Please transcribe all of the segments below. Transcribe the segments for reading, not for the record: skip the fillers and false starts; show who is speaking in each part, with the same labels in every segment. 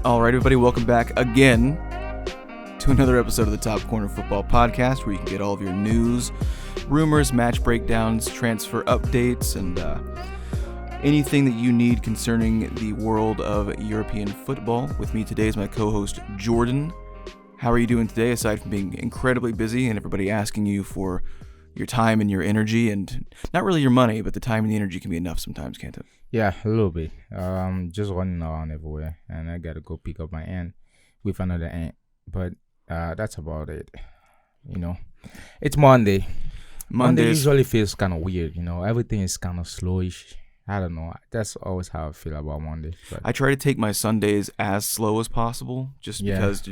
Speaker 1: All right, everybody, welcome back again to another episode of the Top Corner Football Podcast, where you can get all of your news, rumors, match breakdowns, transfer updates, and anything that you need concerning the world of European football. With me today is my co-host, Jordan. How are you doing today, aside from being incredibly busy and everybody asking you for your time and your energy, and not really your money, but the time and the energy can be enough sometimes, can't it?
Speaker 2: Yeah, a little bit. Just running around everywhere, and I gotta go pick up my aunt with another aunt. But that's about it. You know, it's Monday. Monday usually feels kind of weird. You know, everything is kind of slowish. I don't know. That's always how I feel about Monday. But
Speaker 1: I try to take my Sundays as slow as possible, just because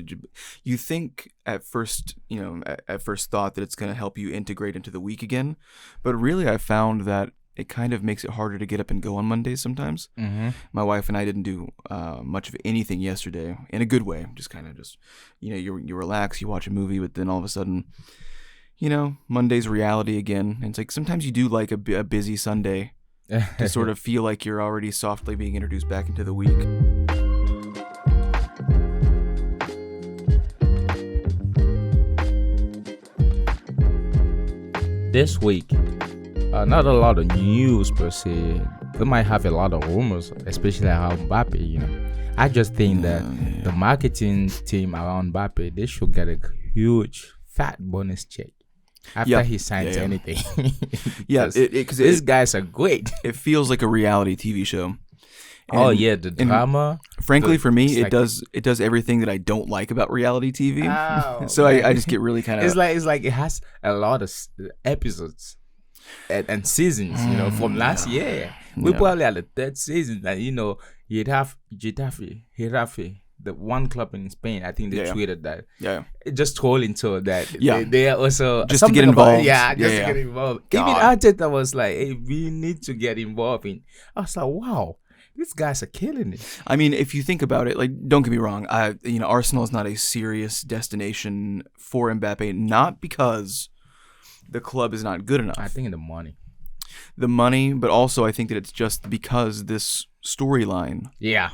Speaker 1: you think at first, at first thought that it's going to help you integrate into the week again. But really, I found that it kind of makes it harder to get up and go on Mondays sometimes.
Speaker 2: Mm-hmm.
Speaker 1: My wife and I didn't do much of anything yesterday, in a good way. Just kind of you relax, you watch a movie, but then all of a sudden, Monday's reality again. And it's like sometimes you do like a busy Sunday to sort of feel like you're already softly being introduced back into the week.
Speaker 2: this week, not a lot of news per se. They might have a lot of rumors, especially around Mbappe. I just think that the marketing team around Mbappe, they should get a huge fat bonus check after he signs anything.
Speaker 1: Because
Speaker 2: these guys are great.
Speaker 1: It feels like a reality TV show.
Speaker 2: The drama.
Speaker 1: Frankly, for me, it does everything that I don't like about reality TV.
Speaker 2: Oh,
Speaker 1: so I just get really kind of.
Speaker 2: It's like it has a lot of episodes and seasons. From last year, we probably had the third season. And you'd have Getafe, the one club in Spain. I think they tweeted that.
Speaker 1: Yeah.
Speaker 2: Just trolling to that.
Speaker 1: Yeah.
Speaker 2: They are also
Speaker 1: just to get involved.
Speaker 2: To get involved.
Speaker 1: God.
Speaker 2: Even Arteta was like, "Hey, we need to get involved in." I was like, "Wow, these guys are killing it."
Speaker 1: I mean, if you think about it, like, don't get me wrong. Arsenal is not a serious destination for Mbappe, not because the club is not good enough.
Speaker 2: I think
Speaker 1: the money, but also I think that it's just because this storyline.
Speaker 2: Yeah.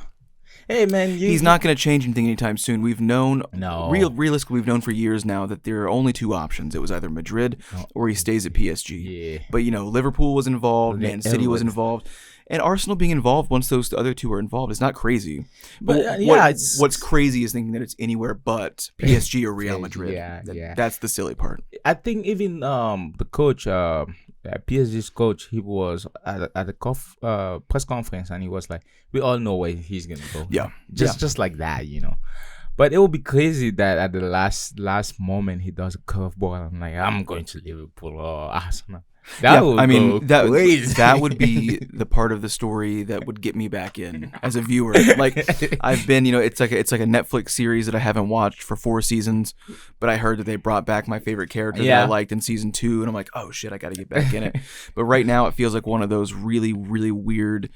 Speaker 2: Hey man,
Speaker 1: he's not going to change anything anytime soon. We've known, realistically, we've known for years now that there are only two options. It was either Madrid or he stays at PSG.
Speaker 2: Yeah.
Speaker 1: But Liverpool was involved, Man City was involved, and Arsenal being involved once those other two are involved is not crazy. But what's crazy is thinking that it's anywhere but PSG or Real Madrid. That's the silly part.
Speaker 2: I think even the coach, PSG's coach, he was at the press conference, and he was like, "We all know where he's gonna go."
Speaker 1: Yeah,
Speaker 2: just like that, But it would be crazy that at the last moment he does a curveball and like, "I'm going to Liverpool or Arsenal." That would be the part of the story that would get me back in as a viewer. Like, I've been, it's like a Netflix series that I haven't watched for 4 seasons, but I heard that they brought back my favorite character that I liked in season 2, and I'm like, oh shit, I got to get back in it. But right now it feels like one of those really, really weird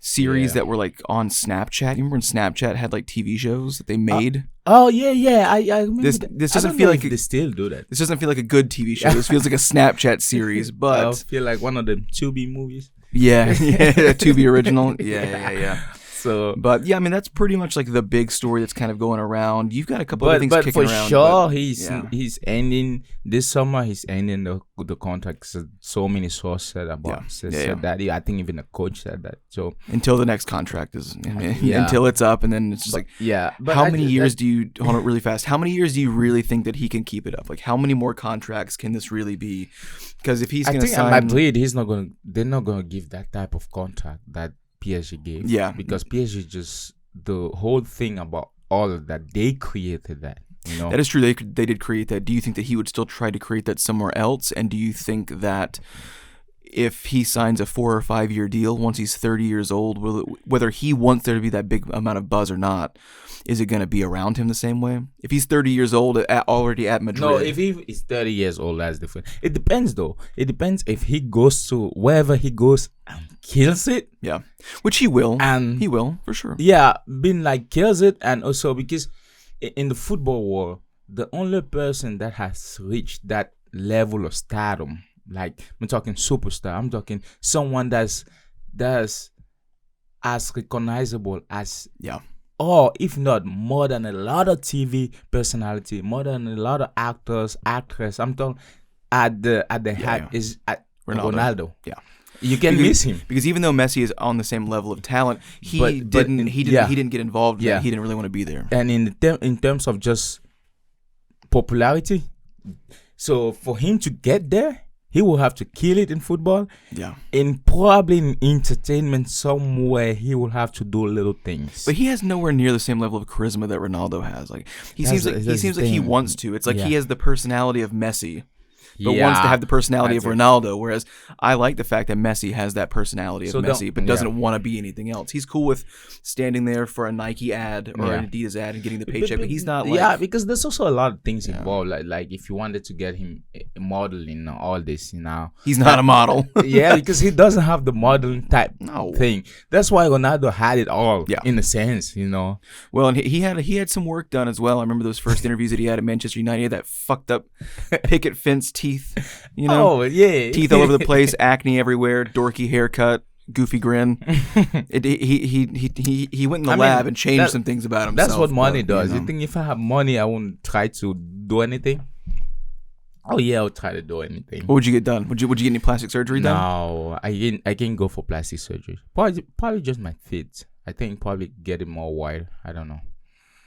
Speaker 2: series that were like on Snapchat. You remember when Snapchat had like TV shows that they made? I remember
Speaker 1: this doesn't feel like
Speaker 2: they still do that.
Speaker 1: This doesn't feel like a good TV show. This feels like a Snapchat series, but
Speaker 2: I feel like one of the Tubi movies.
Speaker 1: Yeah, Tubi original. Yeah.
Speaker 2: So,
Speaker 1: but yeah, I mean, that's pretty much like the big story that's kind of going around. You've got a couple of things kicking around.
Speaker 2: But for sure, he's ending this summer. He's ending the contract. So many sources said that. I think even the coach said that. So
Speaker 1: until the next contract is, until it's up, and then it's just
Speaker 2: But
Speaker 1: how many years do you hold it really fast? How many years do you really think that he can keep it up? Like, how many more contracts can this really be? Because if he's going to sign,
Speaker 2: at Madrid, they're not going to give that type of contract that PSG gave.
Speaker 1: Yeah.
Speaker 2: Because PSG just, the whole thing about all of that, they created that.
Speaker 1: That is true. They did create that. Do you think that he would still try to create that somewhere else? And do you think that if he signs a 4 or 5 year deal once he's 30 years old, whether he wants there to be that big amount of buzz or not, is it going to be around him the same way? If he's 30 years old already at Madrid.
Speaker 2: No, if he is 30 years old, that's different. It depends though. It depends if he goes to wherever he goes and kills it.
Speaker 1: Yeah. Which he will.
Speaker 2: And
Speaker 1: he will, for sure.
Speaker 2: Yeah, kills it. And also because in the football world, the only person that has reached that level of stardom, like I'm talking superstar, I'm talking someone that's as recognizable as or if not more than a lot of TV personality, more than a lot of actors, actress. I'm talking at the head is at Ronaldo.
Speaker 1: Yeah.
Speaker 2: You can miss him
Speaker 1: because even though Messi is on the same level of talent, he didn't get involved. Yeah. He didn't really want to be there.
Speaker 2: And in terms of just popularity, so for him to get there, he will have to kill it in football.
Speaker 1: Yeah.
Speaker 2: And probably in entertainment somewhere, he will have to do little things.
Speaker 1: But he has nowhere near the same level of charisma that Ronaldo has. Like he seems like he wants to. It's like he has the personality of Messi, but wants to have the personality of Ronaldo. Whereas I like the fact that Messi has that personality of Messi, but doesn't want to be anything else. He's cool with standing there for a Nike ad or an Adidas ad and getting the paycheck, but he's not like...
Speaker 2: because there's also a lot of things involved. Like if you wanted to get him modeling all this,
Speaker 1: he's not a model.
Speaker 2: Because he doesn't have the modeling type thing. That's why Ronaldo had it all, in a sense,
Speaker 1: Well, and he had some work done as well. I remember those first interviews that he had at Manchester United. He had that fucked up picket fence teeth, teeth all over the place, acne everywhere, dorky haircut, goofy grin. He went in the lab and changed some things about himself.
Speaker 2: That's what money does. You think if I have money, I won't try to do anything? Oh yeah, I'll try to do anything.
Speaker 1: What would you get done? Would you get any plastic surgery done?
Speaker 2: No, I can't go for plastic surgery. Probably just my feet. I think probably get it more wide. I don't know.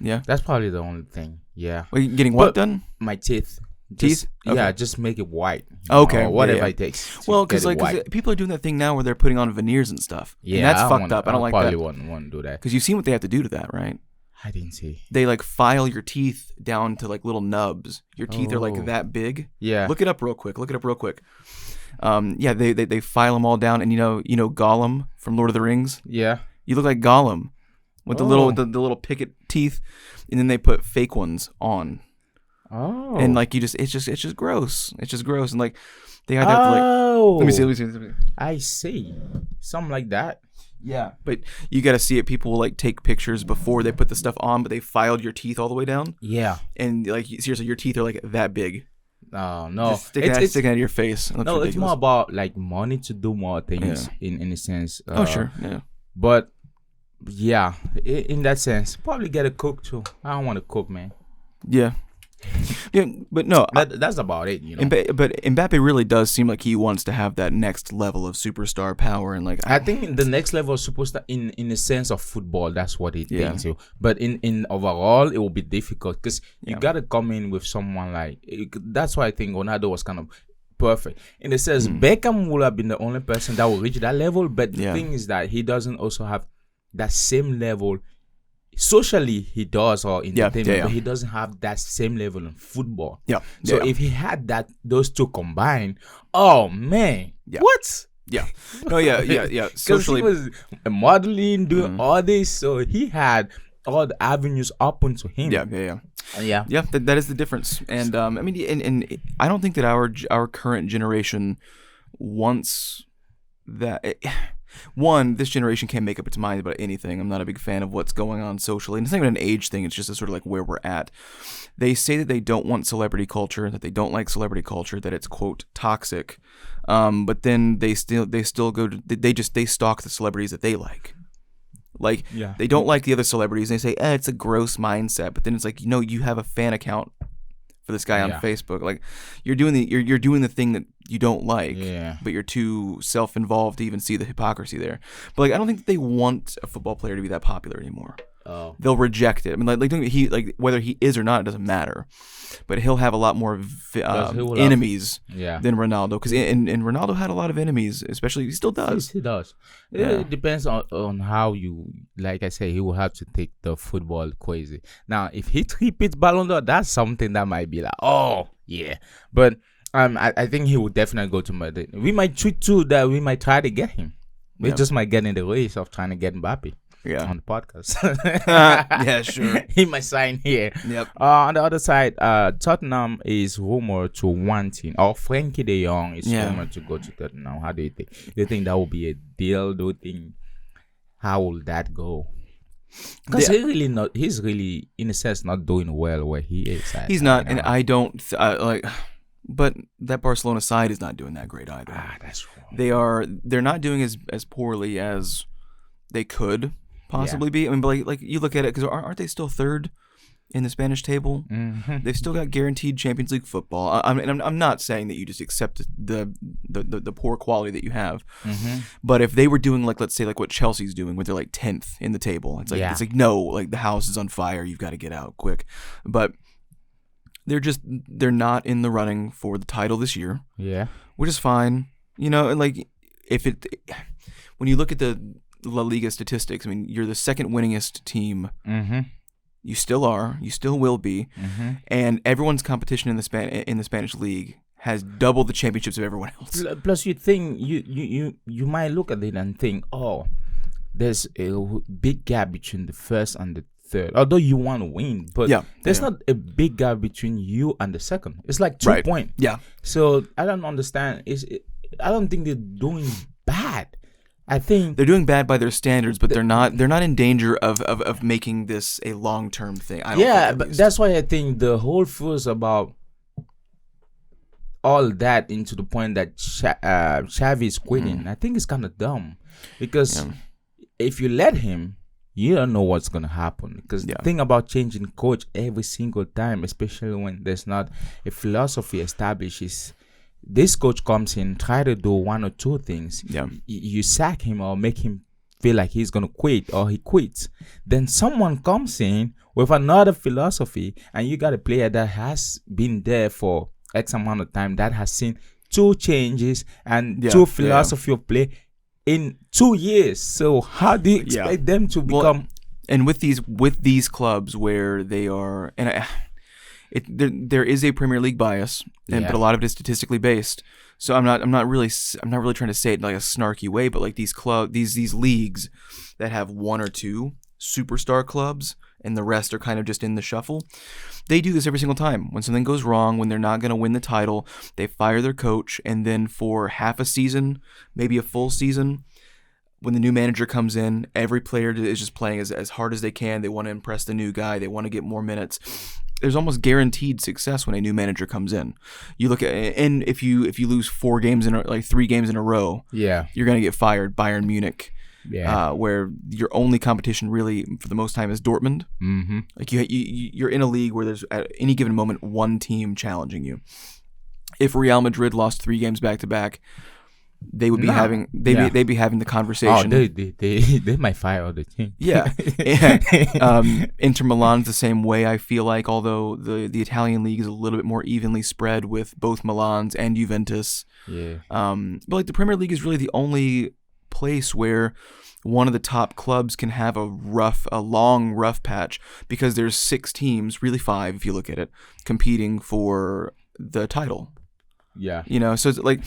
Speaker 1: Yeah,
Speaker 2: that's probably the only thing. Yeah.
Speaker 1: Well, getting what done?
Speaker 2: My teeth.
Speaker 1: Teeth?
Speaker 2: Okay. Just make it white.
Speaker 1: Okay.
Speaker 2: Whatever it takes.
Speaker 1: Well, because people are doing that thing now where they're putting on veneers and stuff. Yeah, and that's fucked up. I don't like that.
Speaker 2: I probably wouldn't do that.
Speaker 1: Because you've seen what they have to do to that, right?
Speaker 2: I didn't see.
Speaker 1: They file your teeth down to little nubs. Your teeth are that big.
Speaker 2: Yeah.
Speaker 1: Look it up real quick. They file them all down, and you know Gollum from Lord of the Rings.
Speaker 2: Yeah.
Speaker 1: You look like Gollum with the little picket teeth, and then they put fake ones on.
Speaker 2: Oh.
Speaker 1: And it's just gross. It's just gross, and they had to let me see.
Speaker 2: I see. Something like that.
Speaker 1: Yeah, but you got to see it. People will take pictures before they put the stuff on, but they filed your teeth all the way down.
Speaker 2: Yeah,
Speaker 1: and seriously, your teeth are that big.
Speaker 2: Oh no,
Speaker 1: just sticking out of your face.
Speaker 2: No, ridiculous. It's more about money to do more things in a sense.
Speaker 1: Sure, yeah.
Speaker 2: But yeah, in that sense, probably get a cook too. I don't want to cook, man.
Speaker 1: Yeah. Yeah, but no,
Speaker 2: that's about it,
Speaker 1: But Mbappe really does seem like he wants to have that next level of superstar power, and
Speaker 2: I think the next level of superstar in the sense of football, that's what he thinks. But in overall, it will be difficult because you gotta come in with someone that's why I think Ronaldo was kind of perfect in the sense. Beckham would have been the only person that will reach that level, but the thing is that he doesn't also have that same level. Socially, he does, or entertainment, but he doesn't have that same level in football. So if he had those two combined, oh man, what?
Speaker 1: Yeah. No, yeah.
Speaker 2: Socially, he was modeling, doing all this, so he had all the avenues open to him.
Speaker 1: Yeah. That is the difference, and and I don't think that our current generation wants that. This generation can't make up its mind about anything. I'm not a big fan of what's going on socially. And it's not even an age thing. It's just a sort of where we're at. They say that they don't want celebrity culture, that they don't like celebrity culture, that it's, quote, toxic. But then they still go to, they stalk the celebrities that they like. They don't like the other celebrities. They say, it's a gross mindset. But then it's you have a fan account for this guy on Facebook. You're doing the thing that you don't like, but you're too self-involved to even see the hypocrisy there. But I don't think that they want a football player to be that popular anymore.
Speaker 2: Oh.
Speaker 1: They'll reject it. I mean, whether he is or not, it doesn't matter. But he'll have a lot more enemies than Ronaldo, because and Ronaldo had a lot of enemies, especially he still does.
Speaker 2: He does. It depends on how you, like I say, he will have to take the football crazy. Now, if he repeats Ballon d'Or, that's something that might be but I think he will definitely go to Madrid. We might tweet too that we might try to get him. We just might get in the race of trying to get Mbappe. On the podcast.
Speaker 1: Yeah, sure.
Speaker 2: He might sign here.
Speaker 1: Yep.
Speaker 2: On the other side, Tottenham is rumored to wanting, or Frankie de Jong is rumored to go to Tottenham. How do you think? Do you think that will be a deal? Do you think, how will that go? Because he's really, in a sense, not doing well where he is.
Speaker 1: He's not, and I don't but that Barcelona side is not doing that great either.
Speaker 2: That's wrong.
Speaker 1: They're not doing as poorly as they could possibly be. I mean, but like you look at it, because aren't they still third in the Spanish table?
Speaker 2: Mm-hmm.
Speaker 1: They've still got guaranteed Champions League football. I'm not saying that you just accept the poor quality that you have, but if they were doing like, let's say like what Chelsea's doing, where they're like 10th in the table, it's like no, like the house is on fire, you've got to get out quick. But they're not in the running for the title this year.
Speaker 2: Yeah,
Speaker 1: which is fine. You know, and like when you look at the La Liga statistics, I mean, you're the second winningest team. You still are. You still will be. And everyone's competition in the Spanish league has double the championships of everyone else.
Speaker 2: Plus, you think you might look at it and think, oh, there's a big gap between the first and the third. Although you want to win, but there's not a big gap between you and the second. It's like 2 points.
Speaker 1: Yeah.
Speaker 2: So I don't understand. I don't think they're doing bad. I think
Speaker 1: they're doing bad by their standards, but they're not in danger of making this a long-term thing.
Speaker 2: But that's why I think the whole fuss about all that into the point that Xavi is quitting, I think it's kind of dumb, because if you let him, you don't know what's going to happen. Because the thing about changing coach every single time, especially when there's not a philosophy established, is this coach comes in, try to do one or two things. You sack him or make him feel like he's going to quit, or he quits. Then someone comes in with another philosophy, and you got a player that has been there for X amount of time, that has seen 2 changes and 2 philosophy of play in 2 years. So how do you expect them to become?
Speaker 1: And with these clubs where they are, and there is a Premier League bias, but a lot of it is statistically based. So I'm not really trying to say it in like a snarky way, but like these leagues that have 1 or 2 superstar clubs and the rest are kind of just in the shuffle. They do this every single time. When something goes wrong, when they're not going to win the title, they fire their coach, and then for half a season, maybe a full season, when the new manager comes in, every player is just playing as hard as they can. They want to impress the new guy. They want to get more minutes. There's almost guaranteed success when a new manager comes in. You look at, and if you lose 4 games like 3 games in a row, you're going to get fired. Bayern Munich. Where your only competition really for the most time is Dortmund. Like you're in a league where there's at any given moment 1 team challenging you. If Real Madrid lost 3 games back to back, they would be they'd be having the conversation.
Speaker 2: Oh, they might fire the team.
Speaker 1: Inter Milan's the same way, I feel like, although the Italian league is a little bit more evenly spread with both Milans and Juventus. But like the Premier League is really the only place where one of the top clubs can have a long rough patch, because there's 6 teams, really 5 if you look at it, competing for the title. You know, so it's like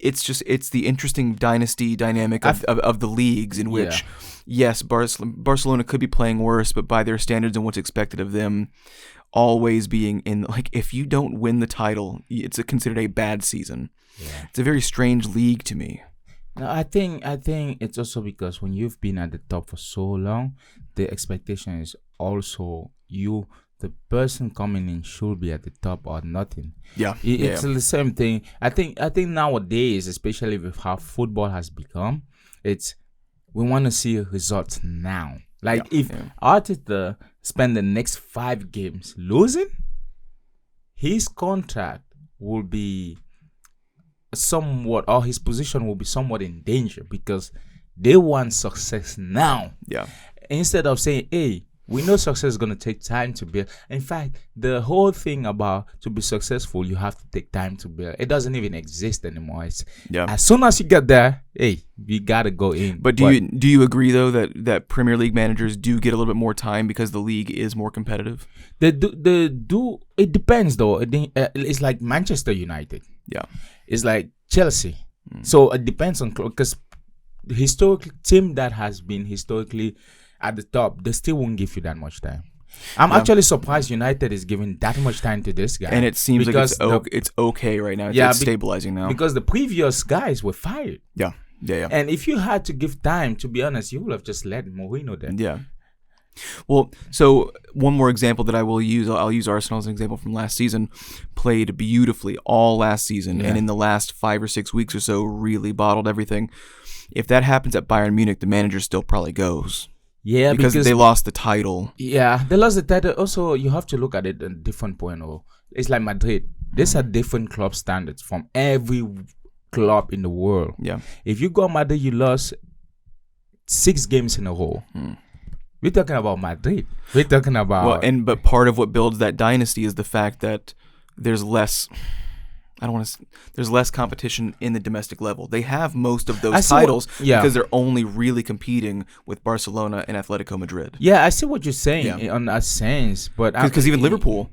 Speaker 1: it's the interesting dynasty dynamic of the leagues in which yes, Barcelona could be playing worse, but by their standards and what's expected of them, always being in, like, if you don't win the title, it's considered a bad season. It's a very strange league to me.
Speaker 2: No, I think it's also because when you've been at the top for so long, the expectation is also the person coming in should be at the top or nothing. It's the same thing. I think nowadays, especially with how football has become, we want to see results now. Like if Arteta spend the next 5 games losing, his contract will be somewhat, or his position will be somewhat in danger, because they want success now. Instead of saying, hey, we know success is going to take time to build. In fact, the whole thing about to be successful, you have to take time to build. It doesn't even exist anymore. It's as soon as you get there, hey, you got to go in.
Speaker 1: But do you agree though that Premier League managers do get a little bit more time because the league is more competitive?
Speaker 2: They do. It depends though. It's like Manchester United. It's like Chelsea. So it depends on, because the historical team that has been historically at the top, they still won't give you that much time. I'm actually surprised United is giving that much time to this guy.
Speaker 1: And it seems like it's okay right now. It's stabilizing now.
Speaker 2: Because the previous guys were fired.
Speaker 1: Yeah.
Speaker 2: And if you had to give time, to be honest, you would have just let Mourinho there.
Speaker 1: Well, so one more example that I will use, I'll use Arsenal as an example from last season. Played beautifully all last season, and in the last 5 or 6 weeks or so, really bottled everything. If that happens at Bayern Munich, the manager still probably goes.
Speaker 2: Yeah,
Speaker 1: because they lost the title.
Speaker 2: Yeah, they lost the title. Also, you have to look at it at a different point. It's like Madrid. These are different club standards from every club in the world.
Speaker 1: Yeah.
Speaker 2: If you go Madrid, you lost 6 games in a row. We're talking about Madrid. We're talking about
Speaker 1: but part of what builds that dynasty is the fact that there's less. There's less competition in the domestic level. They have most of those titles because they're only really competing with Barcelona and Atletico Madrid.
Speaker 2: Yeah, I see what you're saying on that sense, but
Speaker 1: because even Liverpool,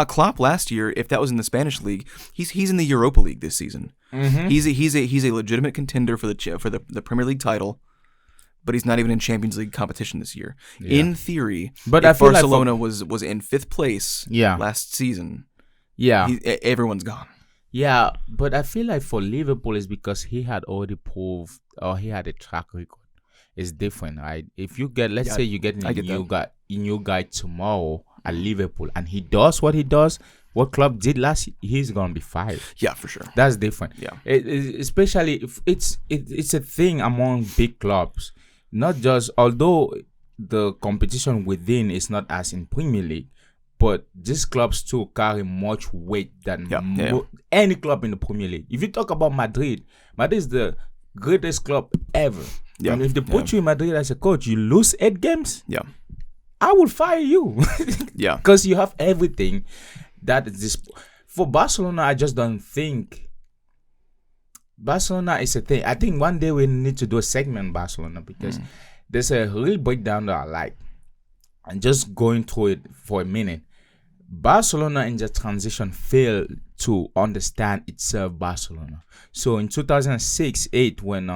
Speaker 1: Klopp last year, if that was in the Spanish league, he's in the Europa League this season.
Speaker 2: Mm-hmm.
Speaker 1: He's a legitimate contender for the Premier League title, but he's not even in Champions League competition this year. Yeah. In theory, but if Barcelona was in 5th place last season, everyone's gone.
Speaker 2: Yeah, but I feel like for Liverpool is because he had already proved or he had a track record. It's different, right? If you get, let's say you get a new guy tomorrow at Liverpool and he does what he does, what Klopp did last year, he's gonna be fired.
Speaker 1: Yeah, for sure.
Speaker 2: That's different.
Speaker 1: Yeah,
Speaker 2: especially if it's a thing among big clubs. Not just, although the competition within is not as in Premier League, but these clubs too carry much weight than any club in the Premier League. If you talk about Madrid is the greatest club ever. Yeah. And if they put you in Madrid as a coach, you lose 8 games.
Speaker 1: Yeah,
Speaker 2: I will fire you.
Speaker 1: Yeah,
Speaker 2: because you have everything. That is this. For Barcelona, I just don't think Barcelona is a thing. I think one day we need to do a segment on Barcelona because there's a real breakdown that I like. And just going through it for a minute. Barcelona in the transition failed to understand itself, Barcelona. So in 2006-8, when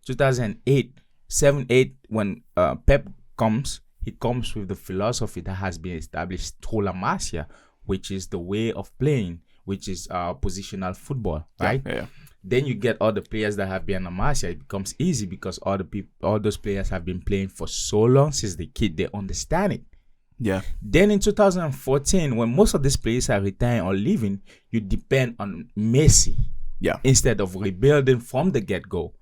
Speaker 2: 2008-7-8, when Pep comes, he comes with the philosophy that has been established through La Masia, which is the way of playing, which is positional football, right?
Speaker 1: Yeah.
Speaker 2: Then you get all the players that have been in La Masia. It becomes easy because all those players have been playing for so long since the kid. They understand it.
Speaker 1: Yeah.
Speaker 2: Then in 2014, when most of these players are retiring or leaving, you depend on Messi.
Speaker 1: Yeah.
Speaker 2: Instead of rebuilding from the get-go.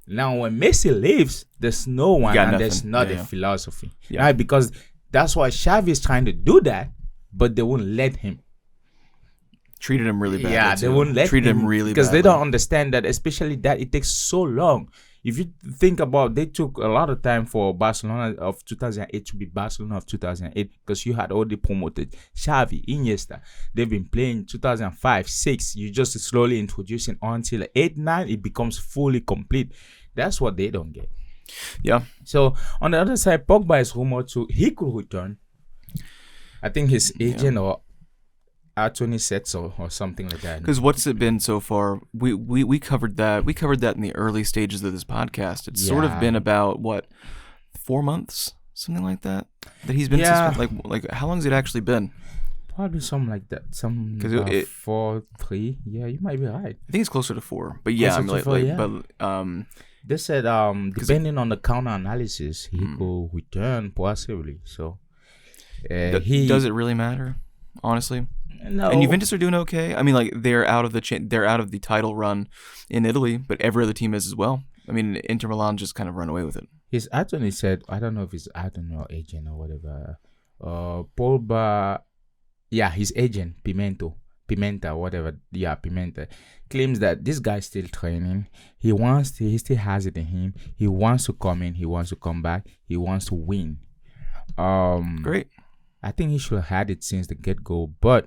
Speaker 2: Now, when Messi leaves, there's no one and there's not a philosophy. Yeah. Right? Because that's why Xavi is trying to do that, but they won't let him.
Speaker 1: Treated him really badly.
Speaker 2: Yeah, they won't let him really because they don't understand that, especially that it takes so long. If you think about, they took a lot of time for Barcelona of 2008 to be Barcelona of 2008 because you had already promoted Xavi, Iniesta. They've been playing 2005, 6. You just slowly introducing until 8, 9, it becomes fully complete. That's what they don't get.
Speaker 1: Yeah.
Speaker 2: So on the other side, Pogba is rumored he could return. I think his agent or Anthony said so or something like that.
Speaker 1: Because what's it been so far? We covered that. We covered that in the early stages of this podcast. It's sort of been about 4 months, something like that. That he's been suspended. Like how long has it actually been?
Speaker 2: Probably something like that. 4, 3. Yeah, you might be right.
Speaker 1: I think it's closer to 4. But yeah,
Speaker 2: they said depending on the counter analysis, he could return possibly. So
Speaker 1: does it really matter? Honestly.
Speaker 2: No.
Speaker 1: And Juventus are doing okay. I mean, like they're out of the title run in Italy, but every other team is as well. I mean, Inter Milan just kind of run away with it.
Speaker 2: His attorney said, I don't know if it's attorney or agent or whatever. Pogba, his agent Pimenta, whatever. Yeah, Pimenta claims that this guy's still training. He still has it in him. He wants to come in. He wants to come back. He wants to win.
Speaker 1: Great.
Speaker 2: I think he should have had it since the get-go, but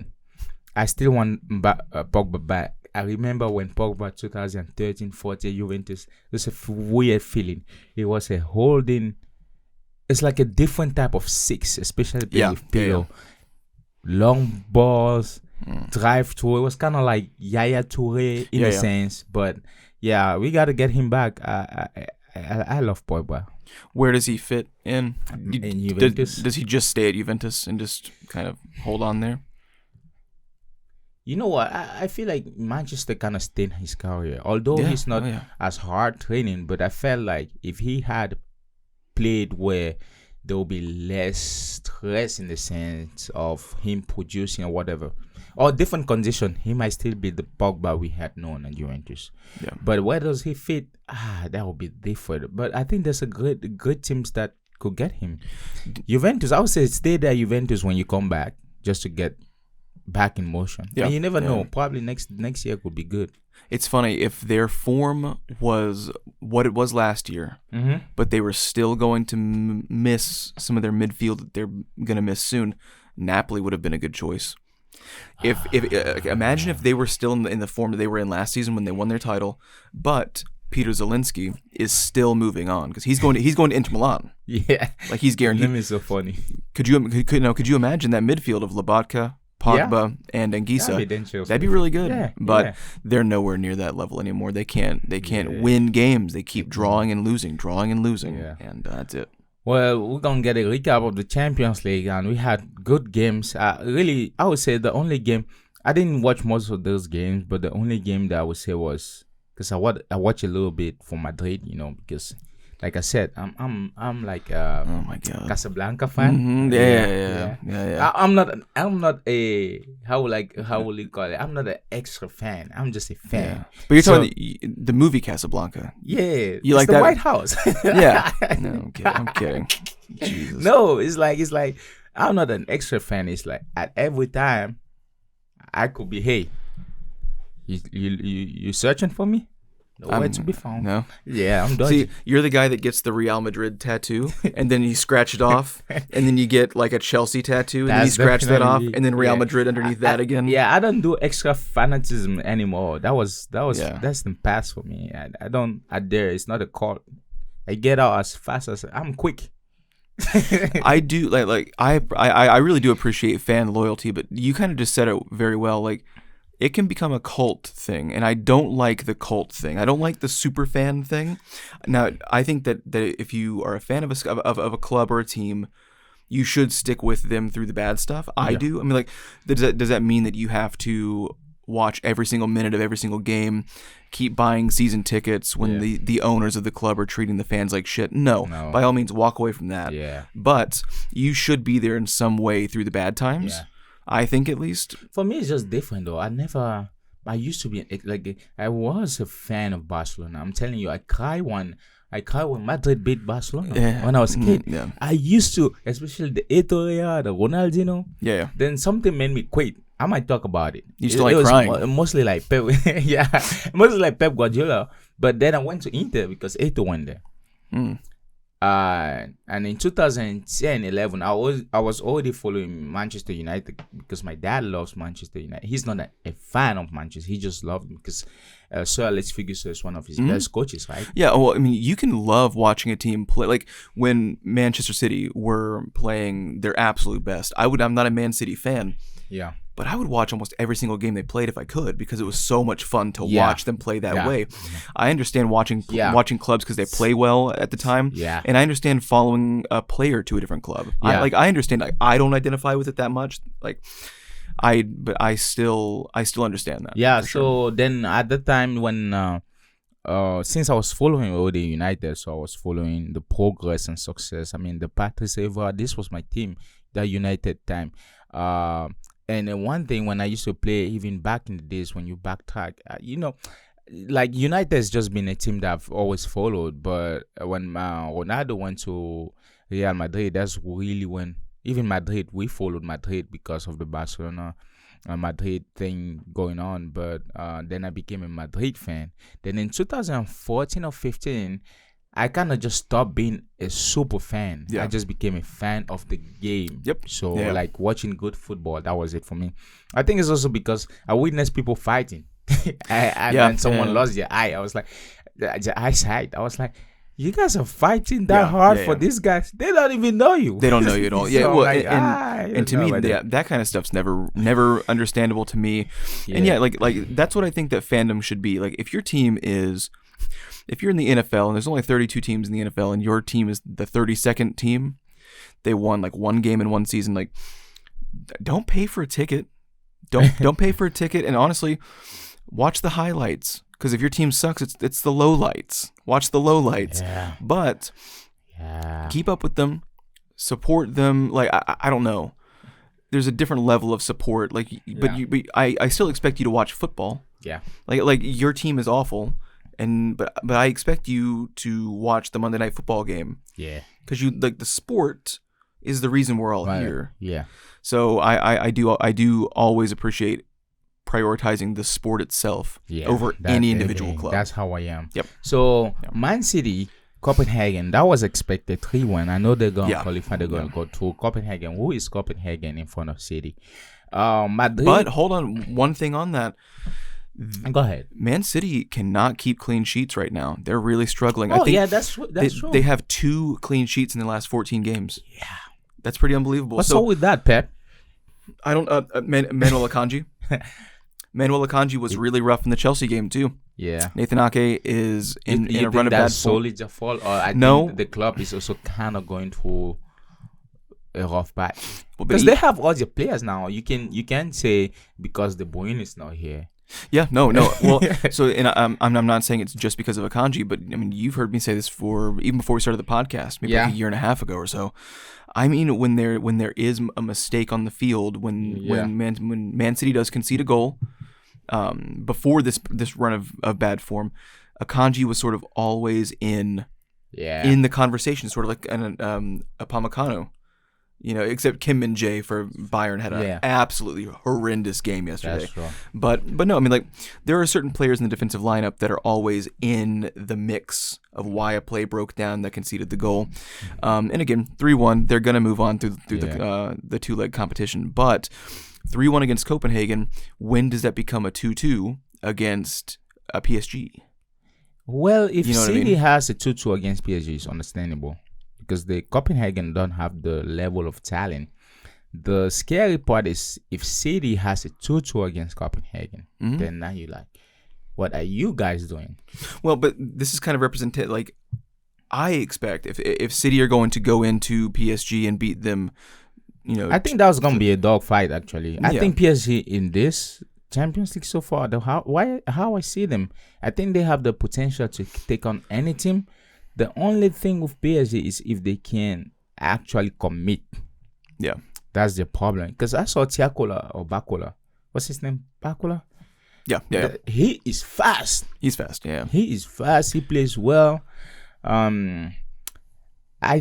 Speaker 2: I still want Pogba back. I remember when Pogba 2013-14 Juventus, there's a weird feeling. It was a holding. It's like a different type of 6, especially with Pirlo. Long balls, drive through. It was kind of like Yaya Toure in a sense, but we got to get him back. I love Pogba.
Speaker 1: Where does he fit in?
Speaker 2: In Juventus?
Speaker 1: Does he just stay at Juventus and just kind of hold on there?
Speaker 2: You know what? I feel like Manchester kind of stained his career. Although he's not as hard training, but I felt like if he had played where there will be less stress in the sense of him producing or whatever, or different condition, he might still be the Pogba we had known at Juventus. But where does he fit? That would be different. But I think there's a good teams that could get him. Juventus, I would say stay there, Juventus, when you come back, just to get back in motion. Yeah. And you never know. Probably next year could be good.
Speaker 1: It's funny, if their form was what it was last year, but they were still going to miss some of their midfield that they're going to miss soon, Napoli would have been a good choice. If imagine if they were still in the form that they were in last season when they won their title, but Peter Zielinski is still moving on because he's going to Inter Milan.
Speaker 2: Yeah,
Speaker 1: like he's guaranteed.
Speaker 2: That is so funny.
Speaker 1: Could you imagine that midfield of Lobotka, Pogba, and Anguissa? That'd be really good. Yeah, but they're nowhere near that level anymore. They can't win games. They keep drawing and losing, and that's it.
Speaker 2: Well, we're going to get a recap of the Champions League, and we had good games. Really, I would say the only game, I didn't watch most of those games, but the only game that I would say was, because I watch a little bit for Madrid, because like I said, I'm like oh my God, Casablanca fan.
Speaker 1: Yeah.
Speaker 2: I'm not a how will you call it? I'm not an extra fan. I'm just a fan.
Speaker 1: Yeah. But you're talking the movie Casablanca.
Speaker 2: Yeah,
Speaker 1: you like
Speaker 2: the
Speaker 1: that?
Speaker 2: White House.
Speaker 1: Yeah. No, I'm kidding. Jesus.
Speaker 2: No, it's like I'm not an extra fan. It's like at every time I could be, hey, you searching for me? Nowhere to be found.
Speaker 1: No.
Speaker 2: Yeah, I'm done.
Speaker 1: See, you're the guy that gets the Real Madrid tattoo, and then you scratch it off, and then you get like a Chelsea tattoo, and then you scratch that off, and then Real Madrid underneath that again.
Speaker 2: Yeah, I don't do extra fanatism anymore. That's the past for me. I don't dare. It's not a cult. I get out as fast as I'm quick.
Speaker 1: I do I really do appreciate fan loyalty, but you kind of just said it very well. Like, it can become a cult thing, and I don't like the cult thing. I don't like the super fan thing. Now, I think that if you are a fan of a club or a team, you should stick with them through the bad stuff. I do. I mean, like, does that mean that you have to watch every single minute of every single game, keep buying season tickets when the owners of the club are treating the fans like shit? No. By all means, walk away from that.
Speaker 2: Yeah.
Speaker 1: But you should be there in some way through the bad times. Yeah. I think, at least.
Speaker 2: For me, it's just different, though. I used to be, I was a fan of Barcelona. I'm telling you, I cry when Madrid beat Barcelona when I was a kid.
Speaker 1: Yeah.
Speaker 2: I used to, especially the Eto'o, the Ronaldinho.
Speaker 1: Yeah.
Speaker 2: Then something made me quit. I might talk about it.
Speaker 1: You still like crying?
Speaker 2: Mostly like Pep. Yeah, mostly like Pep Guardiola. But then I went to Inter because Eto'o went there. And in 2010-11, I was already following Manchester United because my dad loves Manchester United. He's not a fan of Manchester. He just loved them because Sir Alex Ferguson is one of his best coaches, right?
Speaker 1: Yeah, well, I mean, you can love watching a team play. Like, when Manchester City were playing their absolute best, I'm not a Man City fan.
Speaker 2: Yeah.
Speaker 1: But I would watch almost every single game they played if I could, because it was so much fun to watch them play that way. I understand watching clubs because they play well at the time.
Speaker 2: Yeah.
Speaker 1: And I understand following a player to a different club.
Speaker 2: Yeah.
Speaker 1: I understand. I don't identify with it that much. But I still understand that.
Speaker 2: Yeah. So then at the time when since I was following already United, so I was following the progress and success. I mean, the Patrice Evra, this was my team, the United time. And one thing, when I used to play, even back in the days when you backtrack, like United has just been a team that I've always followed. But when Ronaldo went to Real Madrid, that's really when, even Madrid, we followed Madrid because of the Barcelona Madrid thing going on. But then I became a Madrid fan. Then in 2014 or 15, I kind of just stopped being a super fan.
Speaker 1: Yeah.
Speaker 2: I just became a fan of the game.
Speaker 1: Yep.
Speaker 2: So like watching good football, that was it for me. I think it's also because I witnessed people fighting. When someone lost their eye, I was like, the eyesight. I was like, you guys are fighting that hard for these guys. They don't even know you.
Speaker 1: They don't know you at all.
Speaker 2: So
Speaker 1: yeah. Well,
Speaker 2: like,
Speaker 1: and to me, that kind of stuff's never understandable to me. Yeah. And like that's what I think that fandom should be. Like, if your team is. If you're in the NFL and there's only 32 teams in the NFL and your team is the 32nd team, they won like one game in one season. Like, don't pay for a ticket. Don't pay for a ticket. And honestly, watch the highlights, because if your team sucks, it's the lowlights. Watch the lowlights.
Speaker 2: Yeah.
Speaker 1: But keep up with them, support them. Like, I don't know. There's a different level of support. Like, but I still expect you to watch football.
Speaker 2: Yeah.
Speaker 1: Like your team is awful. But I expect you to watch the Monday Night Football game.
Speaker 2: Yeah.
Speaker 1: because you like the sport is the reason we're all here.
Speaker 2: Yeah.
Speaker 1: So I do always appreciate prioritizing the sport itself over any individual club.
Speaker 2: That's how I am.
Speaker 1: Yep.
Speaker 2: So Man City, Copenhagen, that was expected 3-1. I know they're going to qualify. They're going to go to Copenhagen. Who is Copenhagen in front of City? Madrid.
Speaker 1: But hold on, one thing on that.
Speaker 2: Go ahead.
Speaker 1: Man City cannot keep clean sheets right now. They're really struggling.
Speaker 2: Oh, yeah, that's true.
Speaker 1: They have 2 clean sheets in the last 14 games.
Speaker 2: Yeah.
Speaker 1: That's pretty unbelievable.
Speaker 2: What's up with that, Pep?
Speaker 1: I don't Manuel Akanji. Manuel Akanji was really rough in the Chelsea game too.
Speaker 2: Yeah.
Speaker 1: Nathan Ake is in a run of bad form.
Speaker 2: Solely the fault, or I think the club is also kind of going through a rough patch because they have all the players now. You can say because the Bruyne is not here.
Speaker 1: Yeah, no. Well, so I'm not saying it's just because of Akanji, but I mean you've heard me say this even before we started the podcast, maybe like a year and a half ago or so. I mean, when there is a mistake on the field, when Man City does concede a goal, before this run of bad form, Akanji was sort of always in the conversation, sort of like a Upamecano, except Kim Min-jae for Bayern had an absolutely horrendous game yesterday.
Speaker 2: That's true.
Speaker 1: But no, I mean, like, there are certain players in the defensive lineup that are always in the mix of why a play broke down that conceded the goal. And again, 3-1, they're going to move on through the 2-leg competition. But 3-1 against Copenhagen, when does that become a 2-2 against a PSG?
Speaker 2: Well, if City has a 2-2 against PSG, it's understandable. Because the Copenhagen don't have the level of talent. The scary part is if City has a 2-2 against Copenhagen, then now you're like, what are you guys doing?
Speaker 1: Well, but this is kind of represented. Like, I expect if City are going to go into PSG and beat them,
Speaker 2: I think that was going to be a dogfight. Actually, I think PSG in this Champions League so far, how I see them, I think they have the potential to take on any team. The only thing with PSG is if they can actually commit.
Speaker 1: Yeah.
Speaker 2: That's the problem. Because I saw Tiakola or Bakola. What's his name? Bakola?
Speaker 1: Yeah.
Speaker 2: He is fast.
Speaker 1: He's fast, yeah.
Speaker 2: He is fast. He plays well. I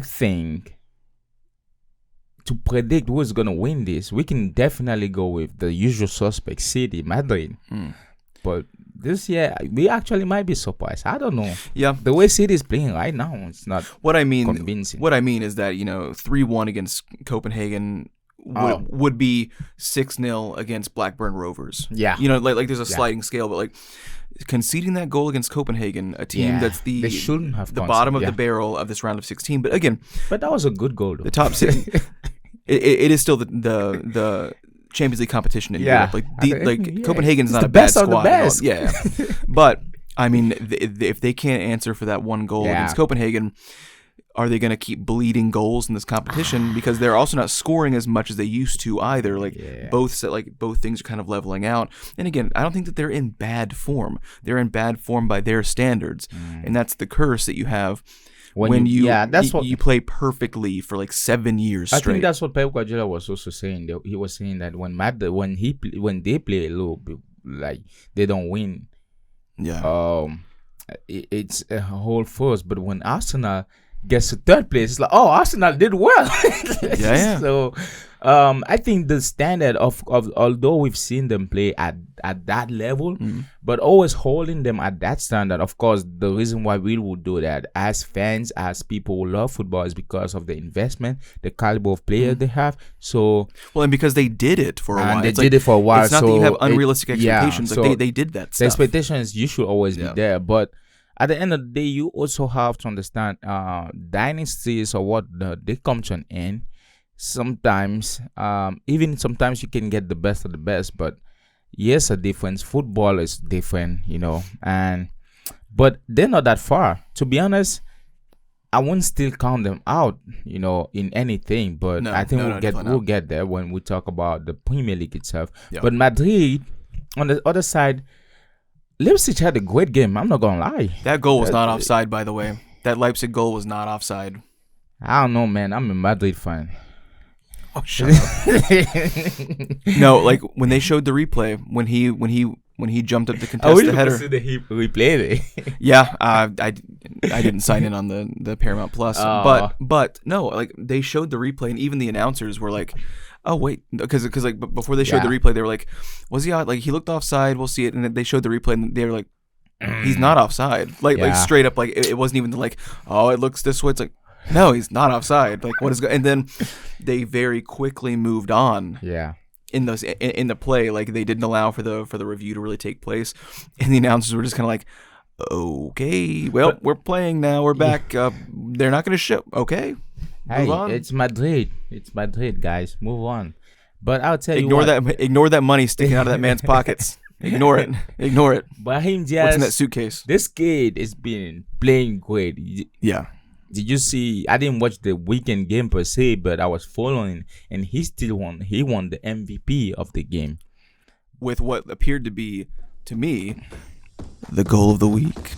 Speaker 2: think to predict who's going to win this, we can definitely go with the usual suspects, City, Madrid. But this year, we actually might be surprised. I don't know.
Speaker 1: Yeah.
Speaker 2: The way City is playing right now, it's not convincing.
Speaker 1: What I mean is that, 3-1 against Copenhagen would be 6-0 against Blackburn Rovers.
Speaker 2: Yeah.
Speaker 1: Like there's a sliding scale, but like conceding that goal against Copenhagen, a team that's
Speaker 2: they shouldn't have
Speaker 1: the bottom of the barrel of this round of 16. But again,
Speaker 2: that was a good goal, though.
Speaker 1: The top 6. it is still the Champions League competition in Europe. Like Copenhagen's not a bad squad.
Speaker 2: The best.
Speaker 1: Yeah. But I mean, if they can't answer for that one goal against Copenhagen, are they going to keep bleeding goals in this competition? Because they're also not scoring as much as they used to either. Both things are kind of leveling out. And again, I don't think that they're in bad form. They're in bad form by their standards, and that's the curse that you have. When you play perfectly for like 7 years straight.
Speaker 2: I think that's what Pep Guardiola was also saying. He was saying that when they play a little bit, like they don't win.
Speaker 1: Yeah.
Speaker 2: It's a whole force. But when Arsenal gets to third place, it's like, oh, Arsenal did well.
Speaker 1: Yeah.
Speaker 2: So I think the standard of although we've seen them play at that level, but always holding them at that standard. Of course, the reason why we would do that as fans, as people who love football, is because of the investment, the caliber of player they have. So
Speaker 1: and because they did it for a while.
Speaker 2: They did it for a while.
Speaker 1: It's not that you have unrealistic expectations. They did that stuff.
Speaker 2: The expectations you should always be there, but at the end of the day, you also have to understand dynasties or what they come to an end. Sometimes you can get the best of the best, but yes, a difference. Football is different, but they're not that far. To be honest, I wouldn't still count them out, in anything. But I think we'll get there when we talk about the Premier League itself. Yep. But Madrid, on the other side, Leipzig had a great game. I'm not gonna lie.
Speaker 1: That goal was not offside, by the way. That Leipzig goal was not offside.
Speaker 2: I don't know, man. I'm a Madrid fan.
Speaker 1: Oh, shut up. No, like when they showed the replay, when when he jumped up to contest the header.
Speaker 2: He replayed it.
Speaker 1: Yeah, I didn't sign in on the Paramount Plus, but no, like they showed the replay, and even the announcers were like, "Oh wait," because like before they showed the replay, they were like, "Was he out? Like he looked offside? We'll see it." And then they showed the replay, and they were like, "He's not offside." Like straight up, like it wasn't even like, "Oh, it looks this way." It's like, no, he's not offside. Like what is? And then they very quickly moved on.
Speaker 2: Yeah.
Speaker 1: In the play, like they didn't allow for the review to really take place, and the announcers were just kind of like, okay, well, we're playing now, we're back. They're not going to show. Okay,
Speaker 2: move on. It's Madrid, guys. Move on. But I'll tell you what.
Speaker 1: Ignore that money sticking out of that man's pockets. Ignore it.
Speaker 2: But him just
Speaker 1: what's in that suitcase?
Speaker 2: This kid is been playing great.
Speaker 1: Yeah.
Speaker 2: Did you see? I didn't watch the weekend game per se, but I was following, and he still won. He won the MVP of the game
Speaker 1: with what appeared to be, to me, the goal of the week.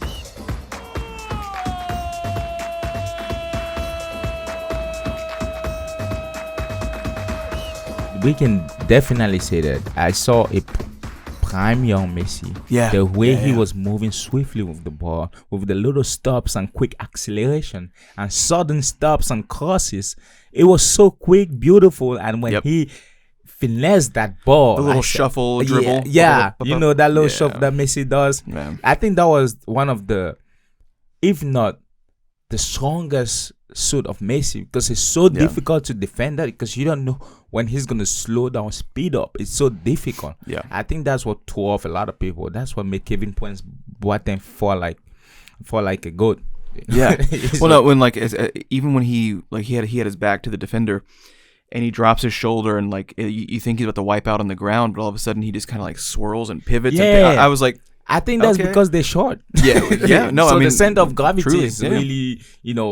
Speaker 2: We can definitely say that. I saw a prime young Messi.
Speaker 1: Yeah.
Speaker 2: The way he was moving swiftly with the ball, with the little stops and quick acceleration and sudden stops and crosses. It was so quick, beautiful, and when he finessed that ball,
Speaker 1: the little shuffle dribble.
Speaker 2: Yeah, you know that little shuffle that Messi does. Man. I think that was one of the, if not the strongest suit of Messi, because it's so difficult to defend that, because you don't know when he's gonna slow down, speed up. It's so difficult.
Speaker 1: Yeah,
Speaker 2: I think that's what threw off a lot of people. That's what made Kevin Prince Boateng fall like a goat.
Speaker 1: Yeah. Well, no, when like even when he had his back to the defender, and he drops his shoulder, and like you think he's about to wipe out on the ground, but all of a sudden he just kind of like swirls and pivots.
Speaker 2: Yeah,
Speaker 1: and I was like,
Speaker 2: I think that's because they're short.
Speaker 1: Yeah. No,
Speaker 2: so
Speaker 1: I mean,
Speaker 2: the center of gravity
Speaker 1: truly,
Speaker 2: is really,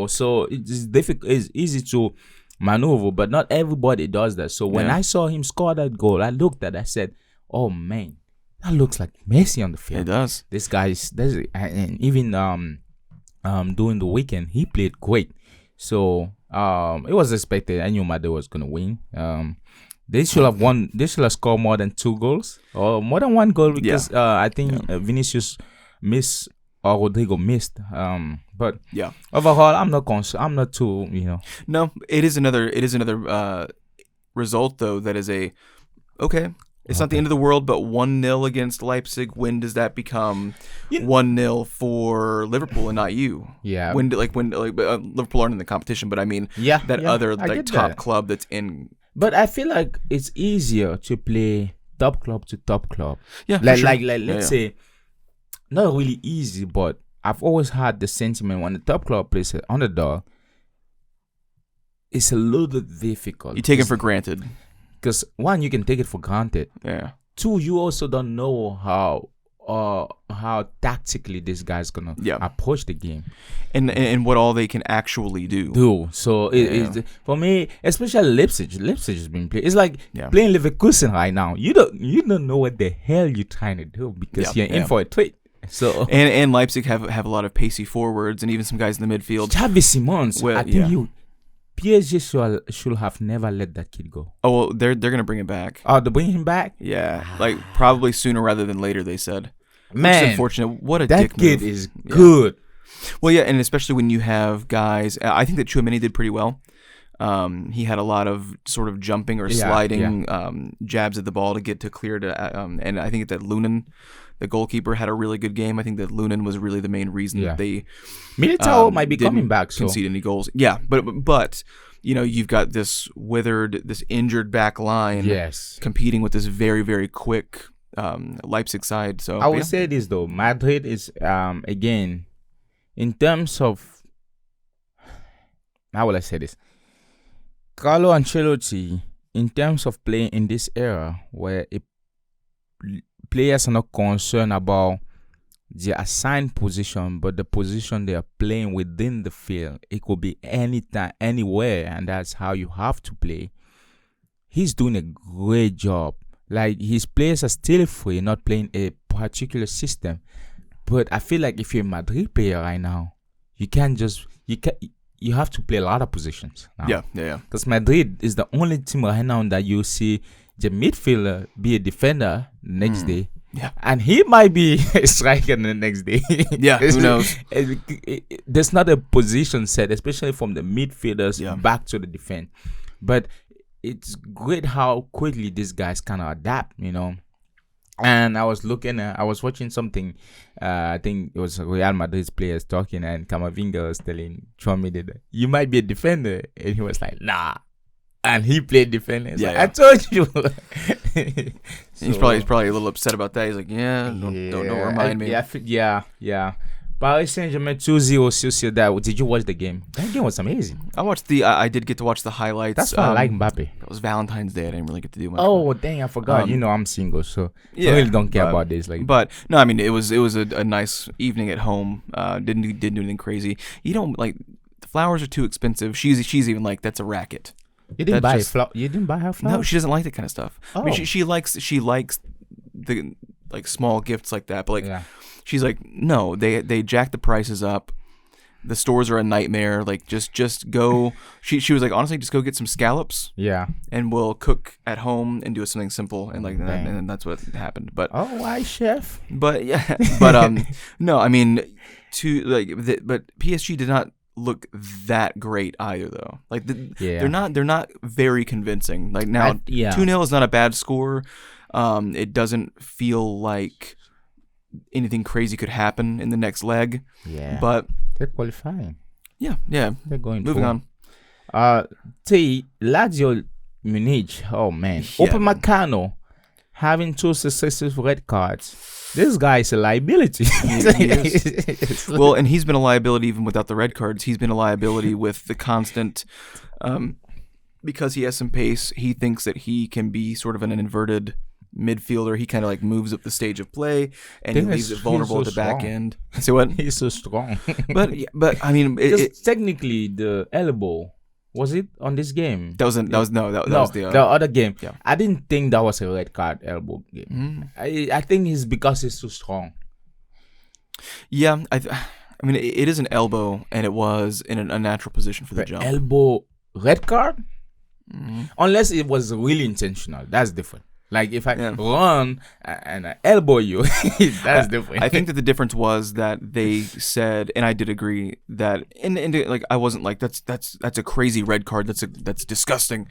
Speaker 2: so it's difficult. It's easy to maneuver, but not everybody does that. So when I saw him score that goal, I looked at it, I said, "Oh man, that looks like Messi on the field."
Speaker 1: It does.
Speaker 2: This guy's, and even during the weekend, he played great. So it was expected. I knew Madrid was gonna win. They should have won. They should have scored more than 2 goals or more than 1 goal, because I think Vinicius missed or Rodrigo missed. But overall, I'm not concerned. I'm not too,
Speaker 1: No, it is another result though that is okay. It's not the end of the world, but 1-0 against Leipzig. When does that become 1-0 for Liverpool and not you?
Speaker 2: Yeah.
Speaker 1: When Liverpool aren't in the competition, but I mean other like top club that's in.
Speaker 2: But I feel like it's easier to play top club to top club.
Speaker 1: Yeah.
Speaker 2: Let's say, not really easy, but I've always had the sentiment when the top club plays an underdog, it's a little difficult.
Speaker 1: You take it for granted.
Speaker 2: Because 1, you can take it for granted.
Speaker 1: Yeah.
Speaker 2: 2, you also don't know how tactically this guy's gonna approach the game,
Speaker 1: and what all they can actually do.
Speaker 2: So it for me, especially Leipzig has been playing. It's like playing Leverkusen right now. You don't know what the hell you're trying to do, because you're in for a treat. So
Speaker 1: and Leipzig have a lot of pacey forwards and even some guys in the midfield.
Speaker 2: Xavi Simons, I think PSG should have never let that kid go.
Speaker 1: Oh well, they're gonna bring him back.
Speaker 2: Oh, they're bringing him back?
Speaker 1: Yeah, like probably sooner rather than later. They said.
Speaker 2: Man,
Speaker 1: which is unfortunate. What a
Speaker 2: that
Speaker 1: dick
Speaker 2: kid
Speaker 1: move.
Speaker 2: is good.
Speaker 1: Well, yeah, and especially when you have guys. I think that Tchouaméni did pretty well. He had a lot of sort of jumping or sliding jabs at the ball to get to clear to. And I think that Lunin, the goalkeeper, had a really good game. I think that Lunin was really the main reason that they.
Speaker 2: Militao might be coming back. So
Speaker 1: concede any goals? Yeah, but you've got this injured back line.
Speaker 2: Yes.
Speaker 1: Competing with this very very quick Leipzig side. So
Speaker 2: I would say this though, Madrid is again, in terms of, how will I say this, Carlo Ancelotti, in terms of playing in this era where players are not concerned about their assigned position, but the position they are playing within the field. It could be anytime, anywhere, and that's how you have to play. He's doing a great job. Like, his players are still free, not playing a particular system. But I feel like if you're a Madrid player right now, you have to play a lot of positions now.
Speaker 1: Yeah.
Speaker 2: Because Madrid is the only team right now that you see the midfielder be a defender next day,
Speaker 1: Yeah.
Speaker 2: And he might be a striker the next day.
Speaker 1: Yeah, who knows?
Speaker 2: There's not a position set, especially from the midfielders back to the defense. But it's great how quickly these guys kind of adapt, And I was watching something. I think it was Real Madrid's players talking, and Camavinga was telling Chouameni that you might be a defender, and he was like, "Nah," and he played defender. I told you.
Speaker 1: So, he's probably a little upset about that. He's like, don't remind me.
Speaker 2: Yeah. Paris Saint-Germain 2-0 Sociedad. Did you watch the game? That game was amazing.
Speaker 1: I did get to watch the highlights.
Speaker 2: That's why I like Mbappe.
Speaker 1: It was Valentine's Day. I didn't really get to do much.
Speaker 2: Oh, dang, I forgot. I'm single, so I really don't care about this.
Speaker 1: But no, I mean, it was a nice evening at home. Didn't do anything crazy. You don't the flowers are too expensive. She's even like, that's a racket.
Speaker 2: You didn't buy You didn't buy her flowers?
Speaker 1: No, she doesn't like that kind of stuff. I mean, she likes the small gifts like that, but she's like, no, they jack the prices up. The stores are a nightmare. Like, just go. She was like, honestly, just go get some scallops.
Speaker 2: Yeah.
Speaker 1: And we'll cook at home and do something simple, and and that's what happened. But
Speaker 2: why, chef?
Speaker 1: But no, I mean, but PSG did not look that great either, though. Like, they're not very convincing. Like, now 2-0 is not a bad score. It doesn't feel like anything crazy could happen in the next leg.
Speaker 2: Yeah.
Speaker 1: But
Speaker 2: they're qualifying.
Speaker 1: Yeah.
Speaker 2: They're going
Speaker 1: moving on.
Speaker 2: Lazio Munich. Oh man. Upamecano having 2 successive red cards. This guy is a liability.
Speaker 1: He is. Well, and he's been a liability even without the red cards. He's been a liability with the constant because he has some pace. He thinks that he can be sort of an inverted midfielder. He kind of moves up the stage of play, and he leaves it vulnerable at the back end. Say what?
Speaker 2: He's so strong.
Speaker 1: but I mean,
Speaker 2: technically the elbow, was it on this game?
Speaker 1: That was the
Speaker 2: other game.
Speaker 1: Yeah.
Speaker 2: I didn't think that was a red card elbow game. I think it's because he's too strong.
Speaker 1: Yeah, I mean, it is an elbow, and it was in an unnatural position for the jump.
Speaker 2: Elbow red card, unless it was really intentional. That's different. Like, if I run and I elbow you, that's different.
Speaker 1: I think that the difference was that they said, and I did agree that, and I wasn't like, that's a crazy red card. That's disgusting.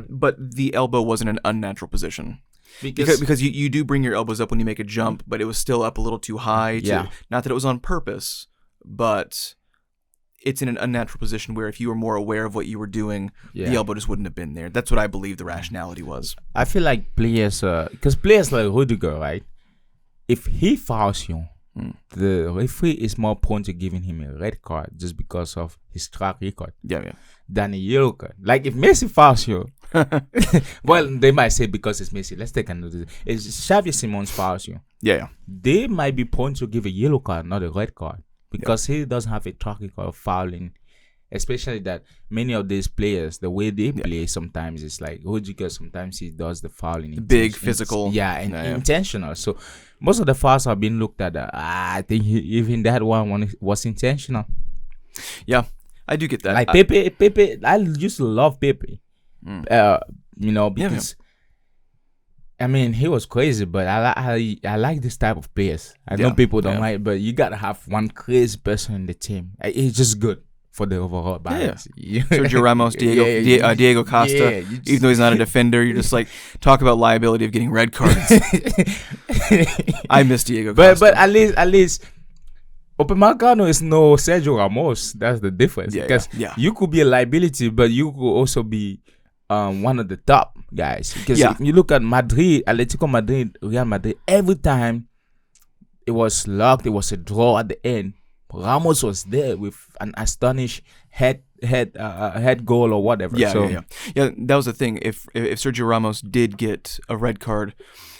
Speaker 1: But the elbow wasn't an unnatural position. Because you do bring your elbows up when you make a jump, but it was still up a little too high. Not that it was on purpose, but it's in an unnatural position where if you were more aware of what you were doing, the elbow just wouldn't have been there. That's what I believe the rationality was.
Speaker 2: I feel like players, because players like Rudiger, right? If he fouls you, the referee is more prone to giving him a red card just because of his track record. Than a yellow card. Like, if Messi fouls you, well, they might say because it's Messi. Let's take another. If Xavi Simons fouls you, they might be prone to give a yellow card, not a red card. Because he doesn't have a track record of fouling, especially that many of these players, the way they play sometimes it's like Rudiger, sometimes he does the fouling.
Speaker 1: Big physical.
Speaker 2: Intentional. So most of the fouls have been looked at. I think even that one was intentional.
Speaker 1: Yeah, I do get that.
Speaker 2: Like Pepe, I used to love Pepe. Because... I mean, he was crazy, but I like this type of players. I know people don't like, but you gotta have one crazy person in the team. It's just good for the overall balance.
Speaker 1: Sergio Ramos, Diego Costa. Even though he's not a defender, you're just like, talk about liability of getting red cards. I miss Diego Costa.
Speaker 2: But at least Upamecano is no Sergio Ramos. That's the difference. Because you could be a liability, but you could also be one of the top guys. Because if you look at Madrid, Atletico Madrid, Real Madrid, every time it was locked, it was a draw at the end, Ramos was there with an astonished head goal or whatever.
Speaker 1: Yeah, that was the thing. If Sergio Ramos did get a red card,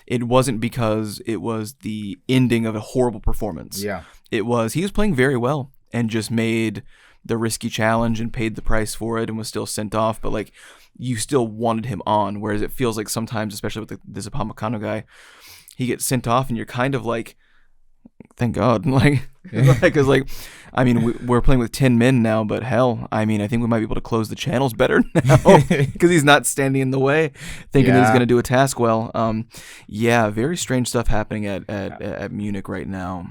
Speaker 1: it wasn't because it was the ending of a horrible performance. It was he was playing very well and just made the risky challenge and paid the price for it and was still sent off. But like, you still wanted him on, whereas it feels like sometimes, especially with this Upamecano guy, he gets sent off and you're kind of like, thank God. Like, Because I mean, we're playing with 10 men now, but hell, I mean, I think we might be able to close the channels better now because he's not standing in the way, thinking that he's going to do a task well. Yeah, very strange stuff happening at Munich right now.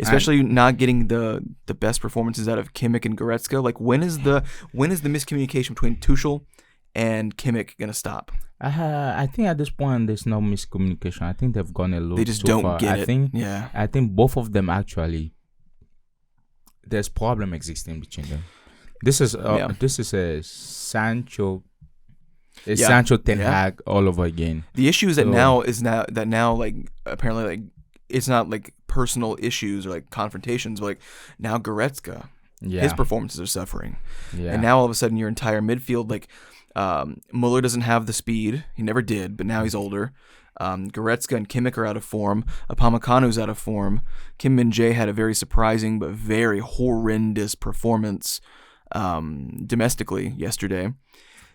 Speaker 1: Especially not getting the best performances out of Kimmich and Goretzka. Like, when is the miscommunication between Tuchel and Kimmich gonna stop?
Speaker 2: I think at this point there's no miscommunication. I think they've gone a little.
Speaker 1: They just
Speaker 2: too
Speaker 1: don't
Speaker 2: far.
Speaker 1: get it.
Speaker 2: I think both of them actually. There's problem existing between them. This is a Sancho. Sancho Ten Hag all over again.
Speaker 1: The issue is that now like apparently like it's not like personal issues or like confrontations, but like now Goretzka, his performances are suffering, and now all of a sudden your entire midfield, like Muller doesn't have the speed, he never did, but now he's older. Goretzka and Kimmich are out of form. Upamecano's out of form. Kim Min-jae had a very surprising but very horrendous performance domestically yesterday.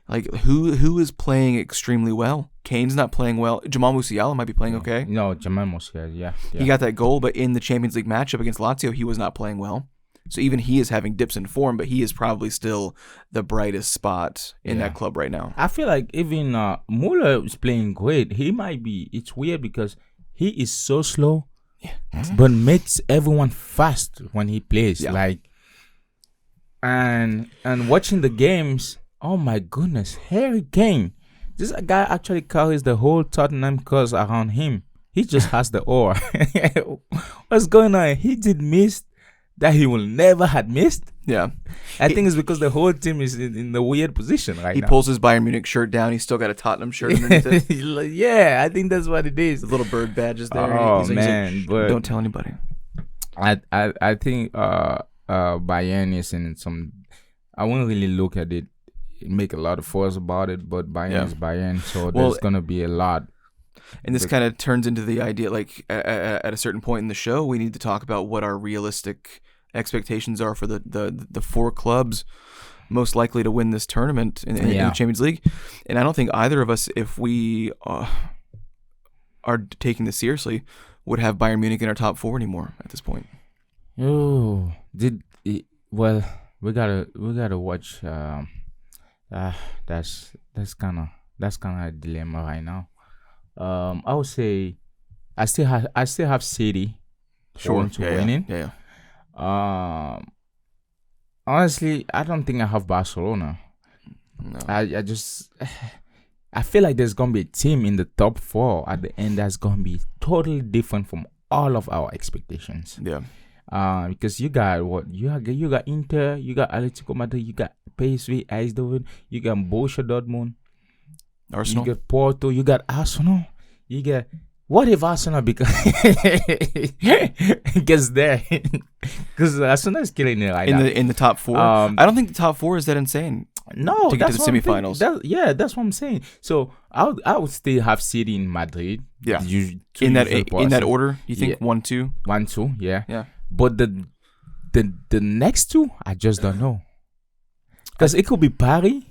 Speaker 1: Like, who is playing extremely well? Kane's not playing well. Jamal Musiala might be playing okay.
Speaker 2: No, Jamal Musiala, yeah.
Speaker 1: He got that goal, but in the Champions League matchup against Lazio, he was not playing well. So even he is having dips in form, but he is probably still the brightest spot in that club right now.
Speaker 2: I feel like even Muller is playing great. He might be. It's weird because he is so slow, but makes everyone fast when he plays.
Speaker 1: Yeah.
Speaker 2: Like, and watching the games. Oh my goodness, Harry Kane. This guy actually carries the whole Tottenham cause around him. He just has the aura. What's going on? He did miss that he will never had missed.
Speaker 1: Yeah.
Speaker 2: I think it's because the whole team is in the weird position right now.
Speaker 1: He pulls his Bayern Munich shirt down. He's still got a Tottenham shirt underneath it.
Speaker 2: Yeah, I think that's what it is.
Speaker 1: The little bird badges there.
Speaker 2: Oh, man. But
Speaker 1: don't tell anybody.
Speaker 2: I think Bayern is in some... I won't really look at it, make a lot of fuss about it, but Bayern is Bayern, so there's going to be a lot.
Speaker 1: And this kind of turns into the idea, like, at a certain point in the show, we need to talk about what our realistic expectations are for the four clubs most likely to win this tournament in the Champions League. And I don't think either of us, if we are taking this seriously, would have Bayern Munich in our top four anymore at this point.
Speaker 2: Oh, we gotta watch. That's kind of a dilemma right now. I would say I still have City winning.
Speaker 1: Yeah.
Speaker 2: Honestly, I don't think I have Barcelona.
Speaker 1: No.
Speaker 2: I feel like there's gonna be a team in the top four at the end that's gonna be totally different from all of our expectations.
Speaker 1: Yeah.
Speaker 2: Because you got Inter, you got Atletico Madrid, you got PSV Eindhoven, you got Borussia Dortmund,
Speaker 1: Arsenal,
Speaker 2: you got Porto, you got Arsenal, you got. What if Arsenal gets there? Because Arsenal is killing it right now.
Speaker 1: In the top four. I don't think the top four is that insane.
Speaker 2: No,
Speaker 1: to get to the semifinals.
Speaker 2: That's what I'm saying. So I would still have City in Madrid.
Speaker 1: Yeah. In that order, you think 1-2?
Speaker 2: 1-2, yeah.
Speaker 1: Yeah.
Speaker 2: But the next two, I just don't know. Because it could be Paris.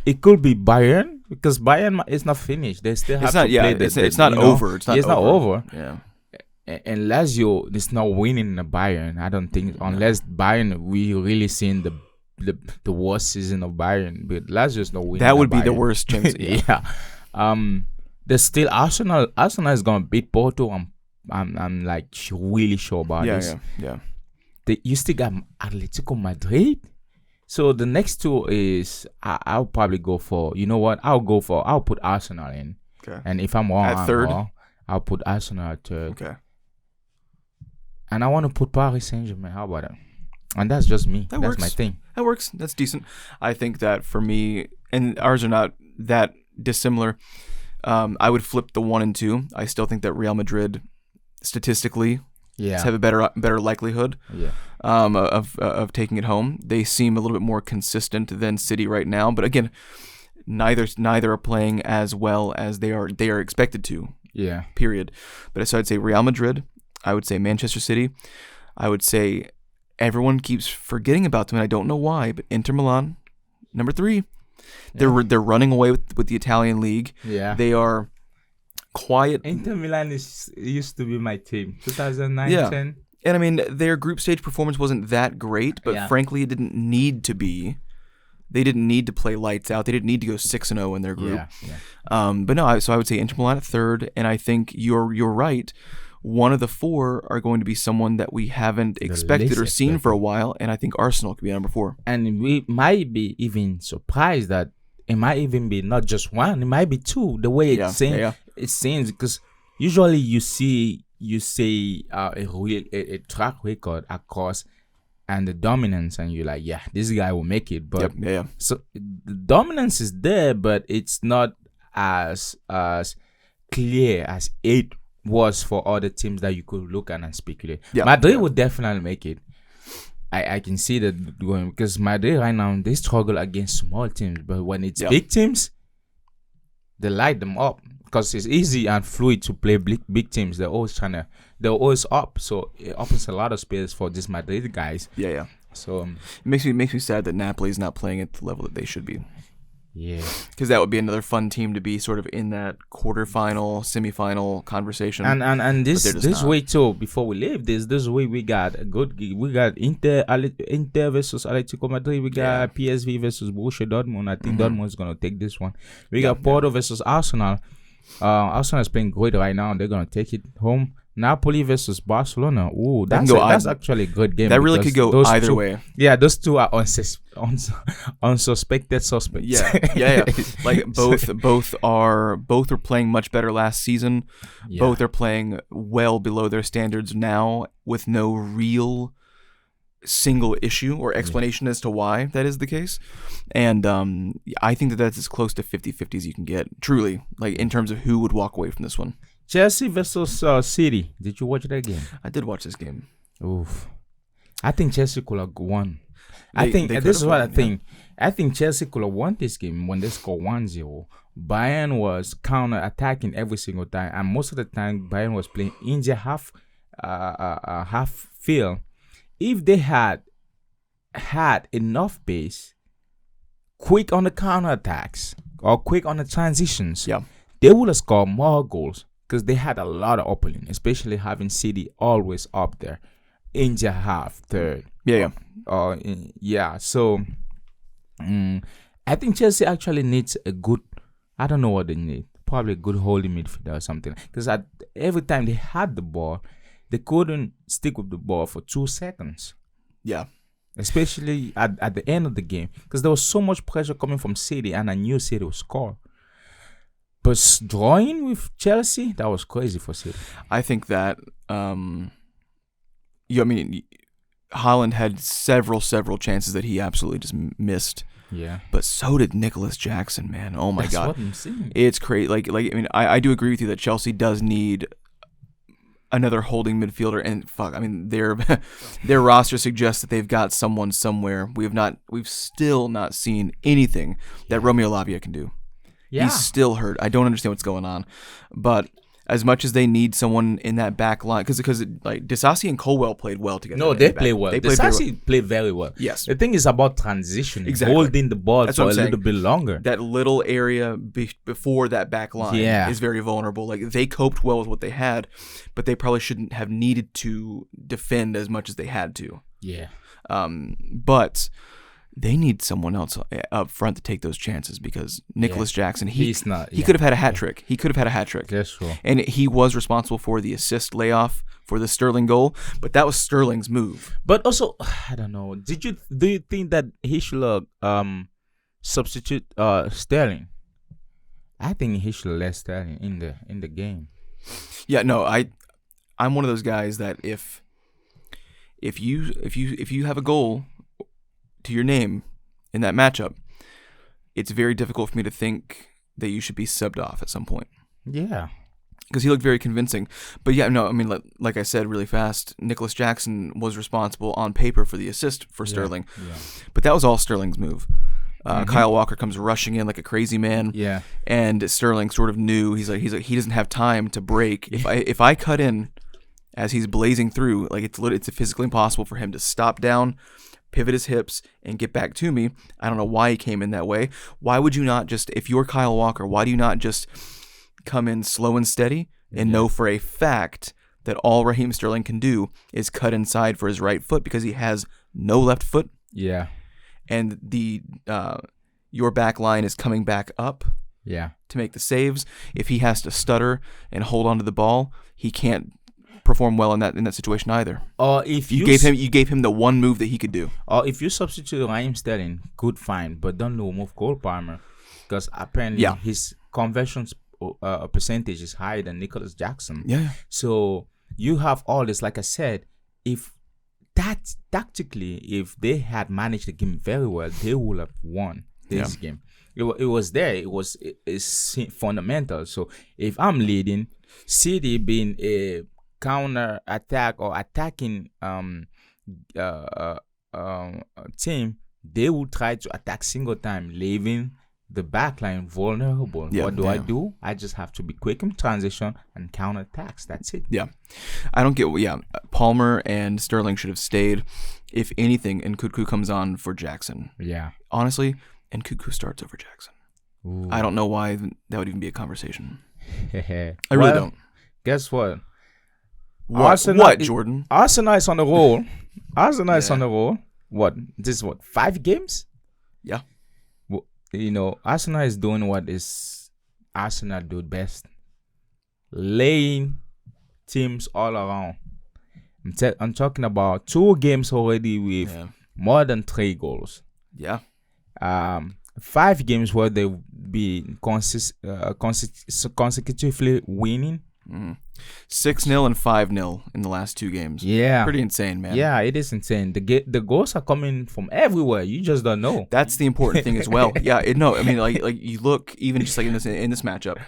Speaker 2: It could be Bayern, because Bayern is not finished. They still have to play.
Speaker 1: It's not over. It's not
Speaker 2: over.
Speaker 1: Yeah.
Speaker 2: And Lazio is not winning the Bayern. I don't think, unless Bayern, we really seen the worst season of Bayern. But Lazio is not winning.
Speaker 1: That would be the worst chance.
Speaker 2: Yeah. There's still Arsenal. Arsenal is gonna beat Porto. I'm like really sure about this.
Speaker 1: Yeah.
Speaker 2: You still got Atletico Madrid. So the next two is I'll probably go for, you know what? I'll put Arsenal in.
Speaker 1: Okay.
Speaker 2: And if I'm wrong,
Speaker 1: at third,
Speaker 2: I'll put Arsenal at third.
Speaker 1: Okay.
Speaker 2: And I want to put Paris Saint-Germain. How about that? And that's just me. That's my thing.
Speaker 1: That works. That's decent. I think that for me, and ours are not that dissimilar. I would flip the 1 and 2. I still think that Real Madrid, statistically, have a better likelihood of taking it home. They seem a little bit more consistent than City right now, but again, neither are playing as well as they are expected to.
Speaker 2: Yeah.
Speaker 1: Period. But so I'd say Real Madrid. I would say Manchester City. I would say everyone keeps forgetting about them, and I don't know why. But Inter Milan, number 3. They're running away with the Italian league.
Speaker 2: Yeah.
Speaker 1: They are quiet.
Speaker 2: Inter Milan used to be my team. 2009-10.
Speaker 1: And I mean, their group stage performance wasn't that great, but frankly, it didn't need to be. They didn't need to play lights out. They didn't need to go 6-0 in their group. But no, so I would say Inter Milan at third, and I think you're right. One of the four are going to be someone that we haven't expected or seen for a while, and I think Arsenal could be number 4.
Speaker 2: And we might be even surprised that it might even be not just one, it might be 2. The way it seems, because usually you see a track record across and the dominance, and you're like, this guy will make it. But so the dominance is there, but it's not as clear as it was for other teams that you could look at and speculate. Madrid would definitely make it. I can see that going, because Madrid right now, they struggle against small teams, but when it's big teams, they light them up. Because it's easy and fluid to play big teams. They're always up. So it opens a lot of space for these Madrid guys. So
Speaker 1: it makes me sad that Napoli is not playing at the level that they should be.
Speaker 2: Yeah.
Speaker 1: Because that would be another fun team to be sort of in that quarterfinal, semifinal conversation.
Speaker 2: And this way too, before we leave, this way we got Inter versus Atletico Madrid, we got PSV versus Borussia Dortmund. I think Dortmund's gonna take this one. We got Porto versus Arsenal. Arsenal is playing great right now, and they're gonna take it home. Napoli versus Barcelona. Ooh, that's actually a good game.
Speaker 1: That really could go either way.
Speaker 2: Yeah, those two are unsuspected suspects.
Speaker 1: Yeah. Like both were playing much better last season. Both are playing well below their standards now, with no real single issue or explanation as to why that is the case. And I think that's as close to 50-50 as you can get, truly, like in terms of who would walk away from this one.
Speaker 2: Chelsea versus City. Did you watch that game?
Speaker 1: I did watch this game.
Speaker 2: Oof. I think Chelsea could have won. I think Chelsea could have won this game when they scored 1-0. Bayern was counter-attacking every single time, and most of the time Bayern was playing in the half field. If they had enough pace, quick on the counterattacks or quick on the transitions, they would have scored more goals, because they had a lot of opening, especially having City always up there in the half third. So I think Chelsea actually needs a good, I don't know what they need, probably a good holding midfielder or something, because every time they had the ball, they couldn't stick with the ball for 2 seconds. Especially at the end of the game, because there was so much pressure coming from City, and I knew City would score. But drawing with Chelsea, that was crazy for City.
Speaker 1: I think that, Haaland had several chances that he absolutely just missed. But so did Nicholas Jackson, man. Oh my God.
Speaker 2: That's what I'm saying.
Speaker 1: It's crazy. I do agree with you that Chelsea does need another holding midfielder, and their roster suggests that they've got someone somewhere. We've still not seen anything that Romeo Lavia can do. He's still hurt. I don't understand what's going on. But as much as they need someone in that back line, because Disasi and Colwell played well together.
Speaker 2: No, they play well. Disasi played very well.
Speaker 1: Yes.
Speaker 2: The thing is about transitioning, holding the ball for a little bit longer.
Speaker 1: That little area before that back line is very vulnerable. Like, they coped well with what they had, but they probably shouldn't have needed to defend as much as they had to. But they need someone else up front to take those chances, because Nicholas Jackson, he could have had a hat trick. He could have had a hat trick.
Speaker 2: That's true.
Speaker 1: And he was responsible for the assist layoff for the Sterling goal, but that was Sterling's move.
Speaker 2: But also, I don't know. Do you think that he should substitute Sterling? I think he should let Sterling in the game.
Speaker 1: Yeah, no, I'm one of those guys that if you have a goal to your name in that matchup, it's very difficult for me to think that you should be subbed off at some point.
Speaker 2: Yeah.
Speaker 1: Because he looked very convincing. But like I said really fast, Nicholas Jackson was responsible on paper for the assist for Sterling. But that was all Sterling's move. Kyle Walker comes rushing in like a crazy man. And Sterling sort of knew, he's like he doesn't have time to break. If I cut in as he's blazing through, like it's physically impossible for him to stop down, pivot his hips, and get back to me. I don't know why he came in that way. Why would you not just, if you're Kyle Walker, why do you not just come in slow and steady and know for a fact that all Raheem Sterling can do is cut inside for his right foot because he has no left foot.
Speaker 2: Yeah.
Speaker 1: And your back line is coming back up to make the saves. If he has to stutter and hold onto the ball, he can't perform well in that situation either.
Speaker 2: Or if
Speaker 1: you gave him the one move that he could do.
Speaker 2: Or if you substitute Raheem Sterling, good, fine, but don't remove Cole Palmer because apparently his conversions percentage is higher than Nicholas Jackson.
Speaker 1: Yeah.
Speaker 2: So you have all this. Like I said, if that tactically, if they had managed the game very well, they would have won this game. It was there. It's fundamental. So if I'm leading, City being a counter attack or attacking team, they will try to attack single time, leaving the backline vulnerable. What do I do? I just have to be quick in transition and counter attacks. That's it.
Speaker 1: Yeah. I don't get Palmer and Sterling should have stayed. If anything, Nkunku comes on for Jackson.
Speaker 2: Yeah.
Speaker 1: Honestly, Nkunku starts over Jackson. Ooh. I don't know why that would even be a conversation. I really don't.
Speaker 2: Guess what?
Speaker 1: What, Jordan?
Speaker 2: Arsenal is on the roll. Arsenal is on the roll. What? This is 5 games?
Speaker 1: Yeah.
Speaker 2: Arsenal is doing what is Arsenal do best. Laying teams all around. I'm talking about 2 games already with more than 3 goals.
Speaker 1: Yeah.
Speaker 2: 5 games where they've been consecutively winning.
Speaker 1: 6-0 and 5-0 in the last 2 games.
Speaker 2: Yeah.
Speaker 1: Pretty insane, man.
Speaker 2: Yeah, it is insane. The goals are coming from everywhere. You just don't know.
Speaker 1: That's the important thing as well. Yeah, like you look even just like in this matchup.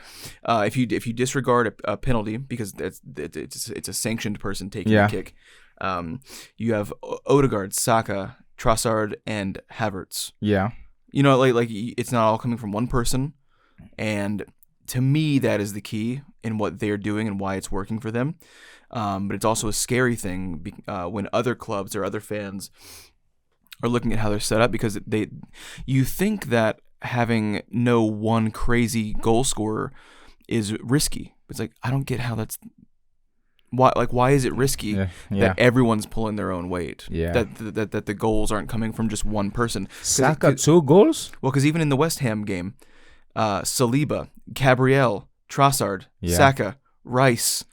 Speaker 1: If you disregard a penalty because it's a sanctioned person taking the kick, you have Odegaard, Saka, Trossard, and Havertz.
Speaker 2: Yeah.
Speaker 1: Like it's not all coming from one person, and to me that is the key in what they're doing and why it's working for them. But it's also a scary thing when other clubs or other fans are looking at how they're set up because you think that having no one crazy goal scorer is risky. It's like I don't get how that's why is it risky that everyone's pulling their own weight?
Speaker 2: Yeah.
Speaker 1: That the goals aren't coming from just one person.
Speaker 2: Saka 2 goals?
Speaker 1: Well, because even in the West Ham game, Saliba, Gabriel, Trossard, Saka, Rice,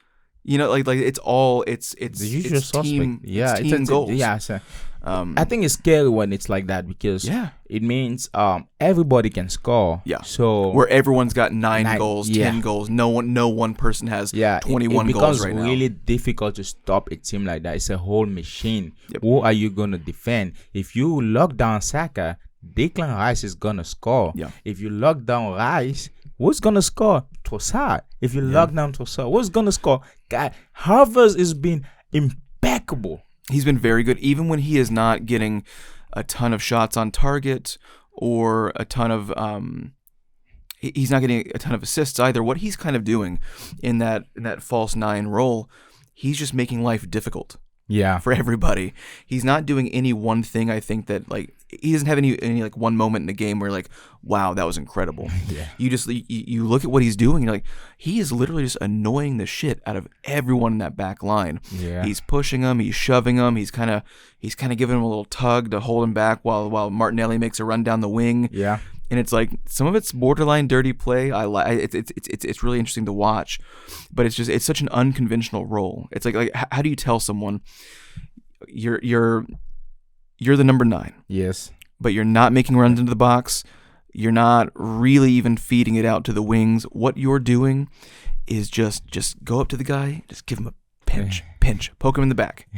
Speaker 1: like it's
Speaker 2: the usual
Speaker 1: it's team,
Speaker 2: suspect.
Speaker 1: team goals.
Speaker 2: Yeah, so, I think it's scary when it's like that because it means everybody can score.
Speaker 1: Yeah.
Speaker 2: So
Speaker 1: where everyone's got 9 goals, 10 goals, no one person has 21 goals right now.
Speaker 2: It becomes really difficult to stop a team like that. It's a whole machine. Yep. Who are you gonna defend? If you lock down Saka, Declan Rice is gonna score.
Speaker 1: Yeah.
Speaker 2: If you lock down Rice, who's gonna score? Trossard. If you lock down Trossard, who's gonna score? God, Havertz has been impeccable.
Speaker 1: He's been very good, even when he is not getting a ton of shots on target or a ton of he's not getting a ton of assists either. What he's kind of doing in that false 9 role, he's just making life difficult.
Speaker 2: Yeah.
Speaker 1: For everybody. He's not doing any one thing. I think that he doesn't have any like one moment in the game where wow, that was incredible.
Speaker 2: Yeah.
Speaker 1: You look at what he's doing, you're like, he is literally just annoying the shit out of everyone in that back line.
Speaker 2: Yeah.
Speaker 1: He's pushing them, he's shoving them, he's kind of giving him a little tug to hold him back while Martinelli makes a run down the wing.
Speaker 2: Yeah.
Speaker 1: And it's like some of it's borderline dirty play. It's really interesting to watch, but it's such an unconventional role. It's like how do you tell someone you're the number 9?
Speaker 2: Yes.
Speaker 1: But you're not making runs into the box. You're not really even feeding it out to the wings. What you're doing is just go up to the guy, just give him a pinch, poke him in the back,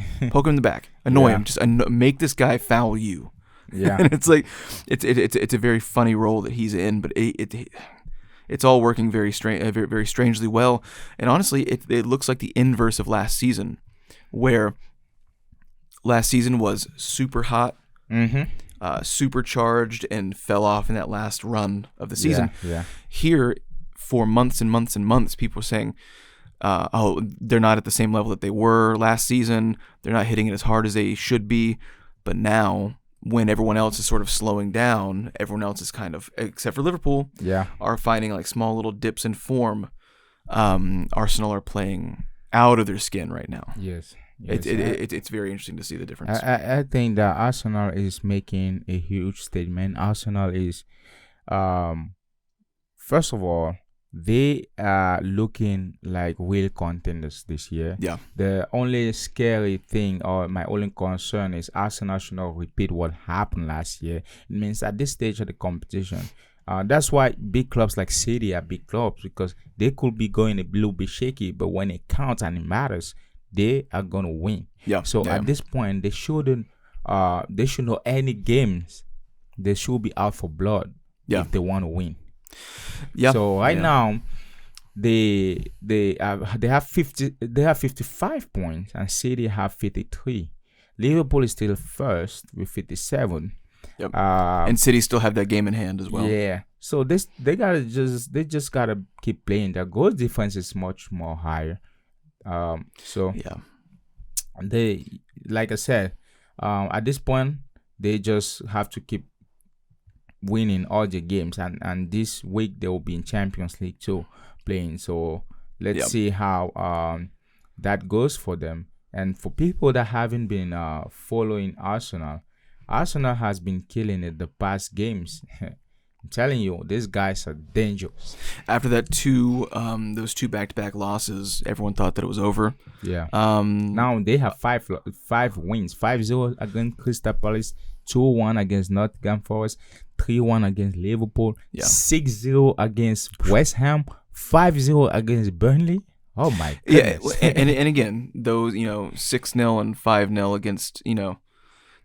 Speaker 1: annoy him, just make this guy foul you.
Speaker 2: Yeah.
Speaker 1: And it's like it's a very funny role that he's in, but it's all working very very strangely well. And honestly, it looks like the inverse of last season, where last season was super hot, supercharged, and fell off in that last run of the season.
Speaker 2: Yeah.
Speaker 1: Here, for months and months and months, people were saying, they're not at the same level that they were last season. They're not hitting it as hard as they should be. But now, when everyone else is sort of slowing down, everyone else is kind of, except for Liverpool, are finding like small little dips in form. Arsenal are playing out of their skin right now.
Speaker 2: Yes.
Speaker 1: It's very interesting to see the difference.
Speaker 2: I think that Arsenal is making a huge statement. Arsenal is, first of all, they are looking like real contenders this year.
Speaker 1: Yeah.
Speaker 2: The only scary thing or my only concern is Arsenal should not repeat what happened last year. It means at this stage of the competition, that's why big clubs like City are big clubs, because they could be going a little bit shaky, but when it counts and it matters, they are gonna win.
Speaker 1: Yeah.
Speaker 2: So at this point, they shouldn't. They should know any games. They should be out for blood if they want to win.
Speaker 1: Yeah.
Speaker 2: So right now, they have 55 points, and City have 53. Liverpool is still first with 57.
Speaker 1: Yep. And City still have that game in hand as well.
Speaker 2: Yeah. So they just gotta keep playing. Their goal difference is much more higher. So
Speaker 1: yeah,
Speaker 2: they, like I said, at this point they just have to keep winning all the games, and this week they will be in Champions League too playing. So let's see how that goes for them. And for people that haven't been following Arsenal has been killing it the past games. I'm telling you, these guys are dangerous.
Speaker 1: After that those two back-to-back losses, everyone thought that it was over.
Speaker 2: Yeah. Now they have five wins: 5-0 against Crystal Palace, 2-1 against Nottingham Forest, 3-1 against Liverpool, 6-0 against West Ham, 5-0 against Burnley. Oh my goodness.
Speaker 1: Yeah, and again, those 6-0 and 5-0 against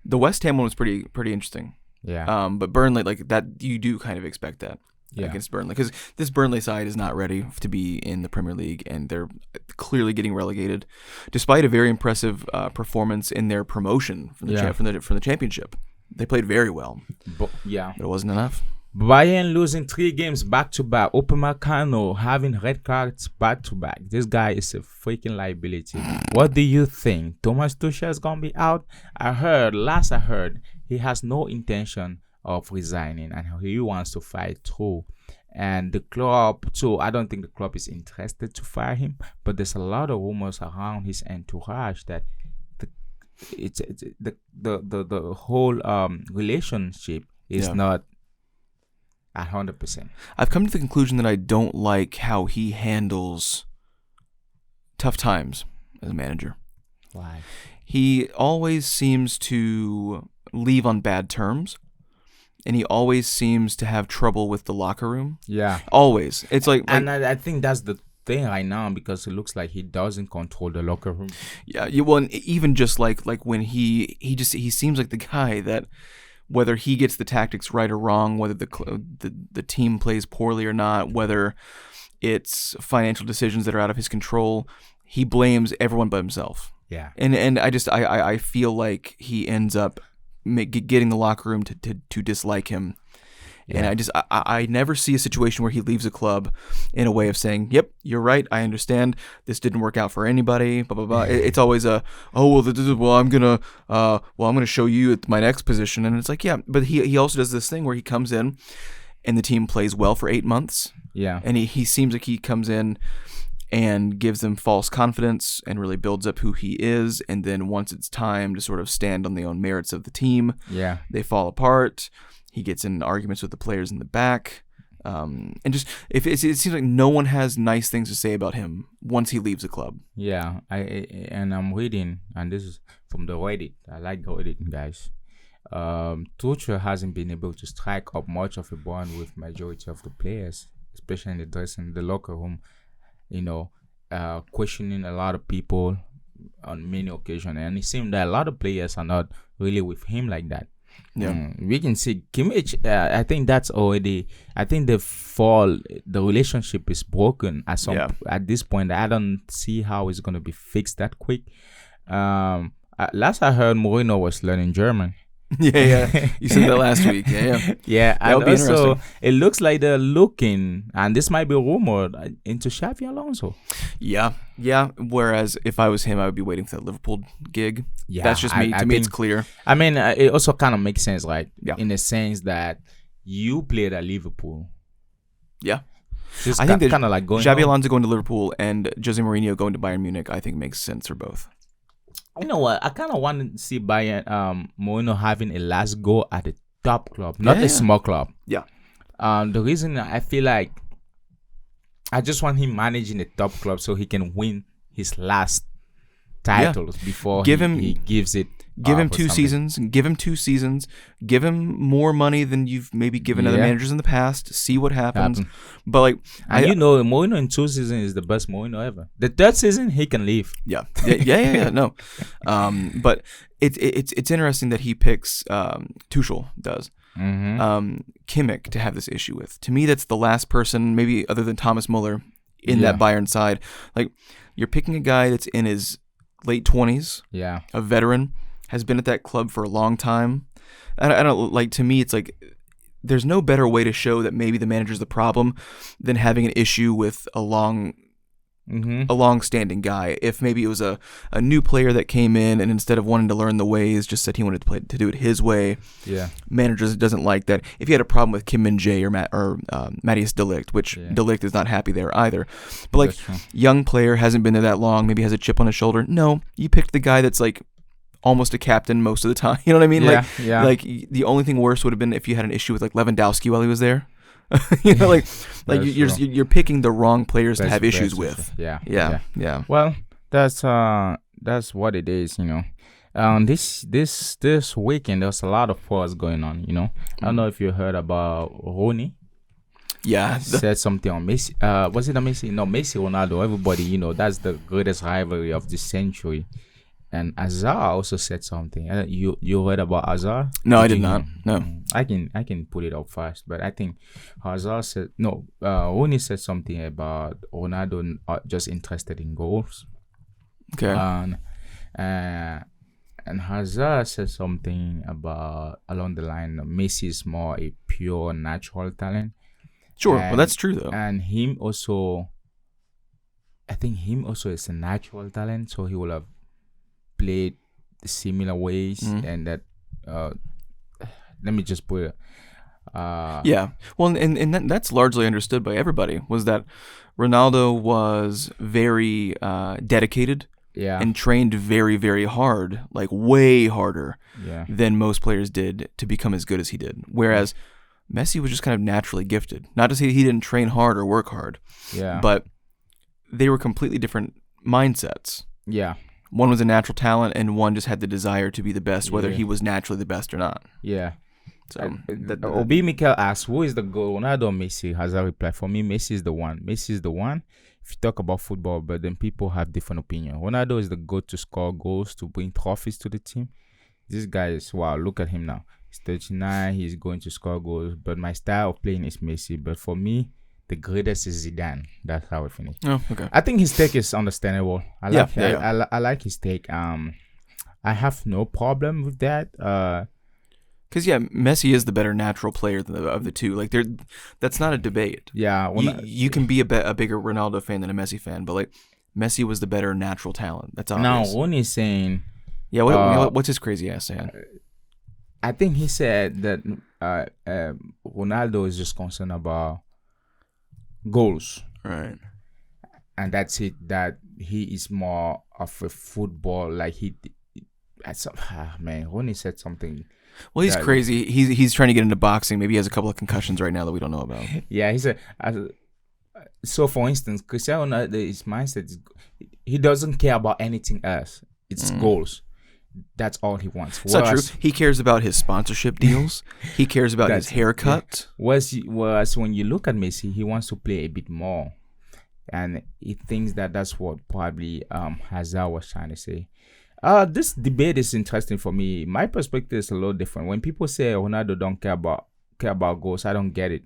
Speaker 1: the West Ham one was pretty interesting.
Speaker 2: Yeah.
Speaker 1: But Burnley, like that, you do kind of expect that against Burnley, because this Burnley side is not ready to be in the Premier League, and they're clearly getting relegated, despite a very impressive performance in their promotion from the Championship. They played very well.
Speaker 2: But
Speaker 1: it wasn't enough.
Speaker 2: Bayern losing 3 games back to back. Upamecano having red cards back to back. This guy is a freaking liability. What do you think? Thomas Tuchel is gonna be out? I heard he has no intention of resigning, and he wants to fight through. And the club too, I don't think the club is interested to fire him, but there's a lot of rumors around his entourage that the whole relationship is not 100%.
Speaker 1: I've come to the conclusion that I don't like how he handles tough times as a manager.
Speaker 2: Why?
Speaker 1: He always seems to leave on bad terms, and he always seems to have trouble with the locker room.
Speaker 2: Yeah.
Speaker 1: Always. It's like
Speaker 2: and I think that's the thing right now, because it looks like he doesn't control the locker room.
Speaker 1: Yeah. Well, and even just like when he seems like the guy that, whether he gets the tactics right or wrong, whether the team plays poorly or not, whether it's financial decisions that are out of his control, he blames everyone but himself.
Speaker 2: Yeah.
Speaker 1: And I feel like he ends up getting the locker room to dislike him. Yeah. And I never see a situation where he leaves a club in a way of saying, "Yep, you're right. I understand. This didn't work out for anybody." Blah blah blah. It's always I'm gonna show you at my next position, and it's like, yeah, but he also does this thing where he comes in, and the team plays well for 8 months.
Speaker 2: Yeah,
Speaker 1: and he seems like he comes in and gives them false confidence and really builds up who he is, and then once it's time to sort of stand on the own merits of the team, they fall apart. He gets in arguments with the players in the back, and just it seems like no one has nice things to say about him once he leaves the club.
Speaker 2: Yeah, I'm reading, and this is from the Reddit. I like the Reddit, guys. Tuchel hasn't been able to strike up much of a bond with majority of the players, especially in the dressing, the locker room. Questioning a lot of people on many occasions, and it seems that a lot of players are not really with him like that.
Speaker 1: Yeah,
Speaker 2: we can see Kimmich. I think that's already. I think the relationship is broken at this point. I don't see how it's gonna be fixed that quick. Last I heard, Mourinho was learning German.
Speaker 1: Yeah. You said that last week.
Speaker 2: Yeah. And also, it looks like they're looking, and this might be rumored, into Xavi Alonso.
Speaker 1: Yeah. Whereas if I was him, I would be waiting for that Liverpool gig. Yeah, that's just me. To me, it's clear.
Speaker 2: I mean, it also kind of makes sense, in the sense that you played at Liverpool.
Speaker 1: Yeah.
Speaker 2: Just
Speaker 1: I think that
Speaker 2: kind of like going.
Speaker 1: Xabi Alonso going to Liverpool and Jose Mourinho going to Bayern Munich, I think makes sense for both.
Speaker 2: You know what? I kind of want to see Bayern Mourinho having a last go at a top club, not a small club.
Speaker 1: Yeah.
Speaker 2: The reason I feel like I just want him managing a top club so he can win his last titles before he gives it.
Speaker 1: Give him 2 seasons. Give him 2 seasons. Give him more money than you've maybe given other managers in the past. See what happens. But like,
Speaker 2: Mourinho in 2 seasons is the best Mourinho ever. The 3rd season he can leave.
Speaker 1: Yeah. No, but it's interesting that he picks Tuchel does. Kimmich to have this issue with. To me, that's the last person, maybe other than Thomas Muller, in that Bayern side. Like, you're picking a guy that's in his late 20s.
Speaker 2: Yeah,
Speaker 1: a veteran. Has been at that club for a long time. I don't like. To me, it's like there's no better way to show that maybe the manager's the problem than having an issue with a long-standing guy. If maybe it was a new player that came in and instead of wanting to learn the ways, just said he wanted to do it his way.
Speaker 2: Yeah,
Speaker 1: manager doesn't like that. If you had a problem with Kim Min-jae or Matthias de Ligt, which de Ligt is not happy there either. But like, young player hasn't been there that long, maybe has a chip on his shoulder. No, you picked the guy that's like almost a captain most of the time. You know what I mean? Like the only thing worse would have been if you had an issue with like Lewandowski while he was there. You're picking the wrong players to have issues with. Yeah.
Speaker 2: Well, that's what it is, you know. This weekend there's a lot of wars going on, you know. I don't know if you heard about Rooney.
Speaker 1: Yeah,
Speaker 2: said something on Messi. Was it on Messi? No, Messi, Ronaldo. Everybody, you know, that's the greatest rivalry of the century. And Hazard also said something. You heard about Hazard?
Speaker 1: No, I did not. No,
Speaker 2: I can put it up fast, but I think Hazard said no. Rooney said something about Ronaldo just interested in goals.
Speaker 1: Okay.
Speaker 2: And Hazard said something about along the line. Messi is more a pure natural talent.
Speaker 1: Sure, well that's true though.
Speaker 2: And him also, I think him also is a natural talent, so he will have played similar ways, and that let me just put it
Speaker 1: well, and that's largely understood by everybody, was that Ronaldo was very dedicated and trained very, very hard, like way harder than most players did to become as good as he did, whereas Messi was just kind of naturally gifted. Not to say he didn't train hard or work hard, but they were completely different mindsets. One was a natural talent, and one just had the desire to be the best, whether he was naturally the best or not. So,
Speaker 2: Obi Mikel asks, who is the goal? Ronaldo or Messi? Has a reply. For me, Messi is the one. Messi is the one. If you talk about football, but then people have different opinion. Ronaldo is the goal to score goals, to bring trophies to the team. This guy is, wow, look at him now. He's 39. He's going to score goals. But my style of playing is Messi. But for me, the greatest is Zidane. That's how I finish.
Speaker 1: Oh, okay.
Speaker 2: I think his take is understandable. I like his take. I have no problem with that.
Speaker 1: Because Messi is the better natural player of the two. Like, that's not a debate.
Speaker 2: Yeah,
Speaker 1: you can be a bigger Ronaldo fan than a Messi fan, but like Messi was the better natural talent. That's obvious.
Speaker 2: Now, Ronnie's saying,
Speaker 1: what's his crazy ass saying?
Speaker 2: I think he said that Ronaldo is just concerned about goals,
Speaker 1: right?
Speaker 2: And that's it. That he is more of a football. Like Ronnie said something.
Speaker 1: Well, he's crazy. He's trying to get into boxing. Maybe he has a couple of concussions right now that we don't know about.
Speaker 2: Yeah, he said. So, for instance, Cristiano Ronaldo, his mindset is he doesn't care about anything else. It's goals. That's all he wants.
Speaker 1: It's not true. He cares about his sponsorship deals. He cares about his haircut.
Speaker 2: Whereas when you look at Messi, he wants to play a bit more, and he thinks that's what probably Hazard was trying to say. This debate is interesting for me. My perspective is a little different. When people say Ronaldo don't care about goals, I don't get it.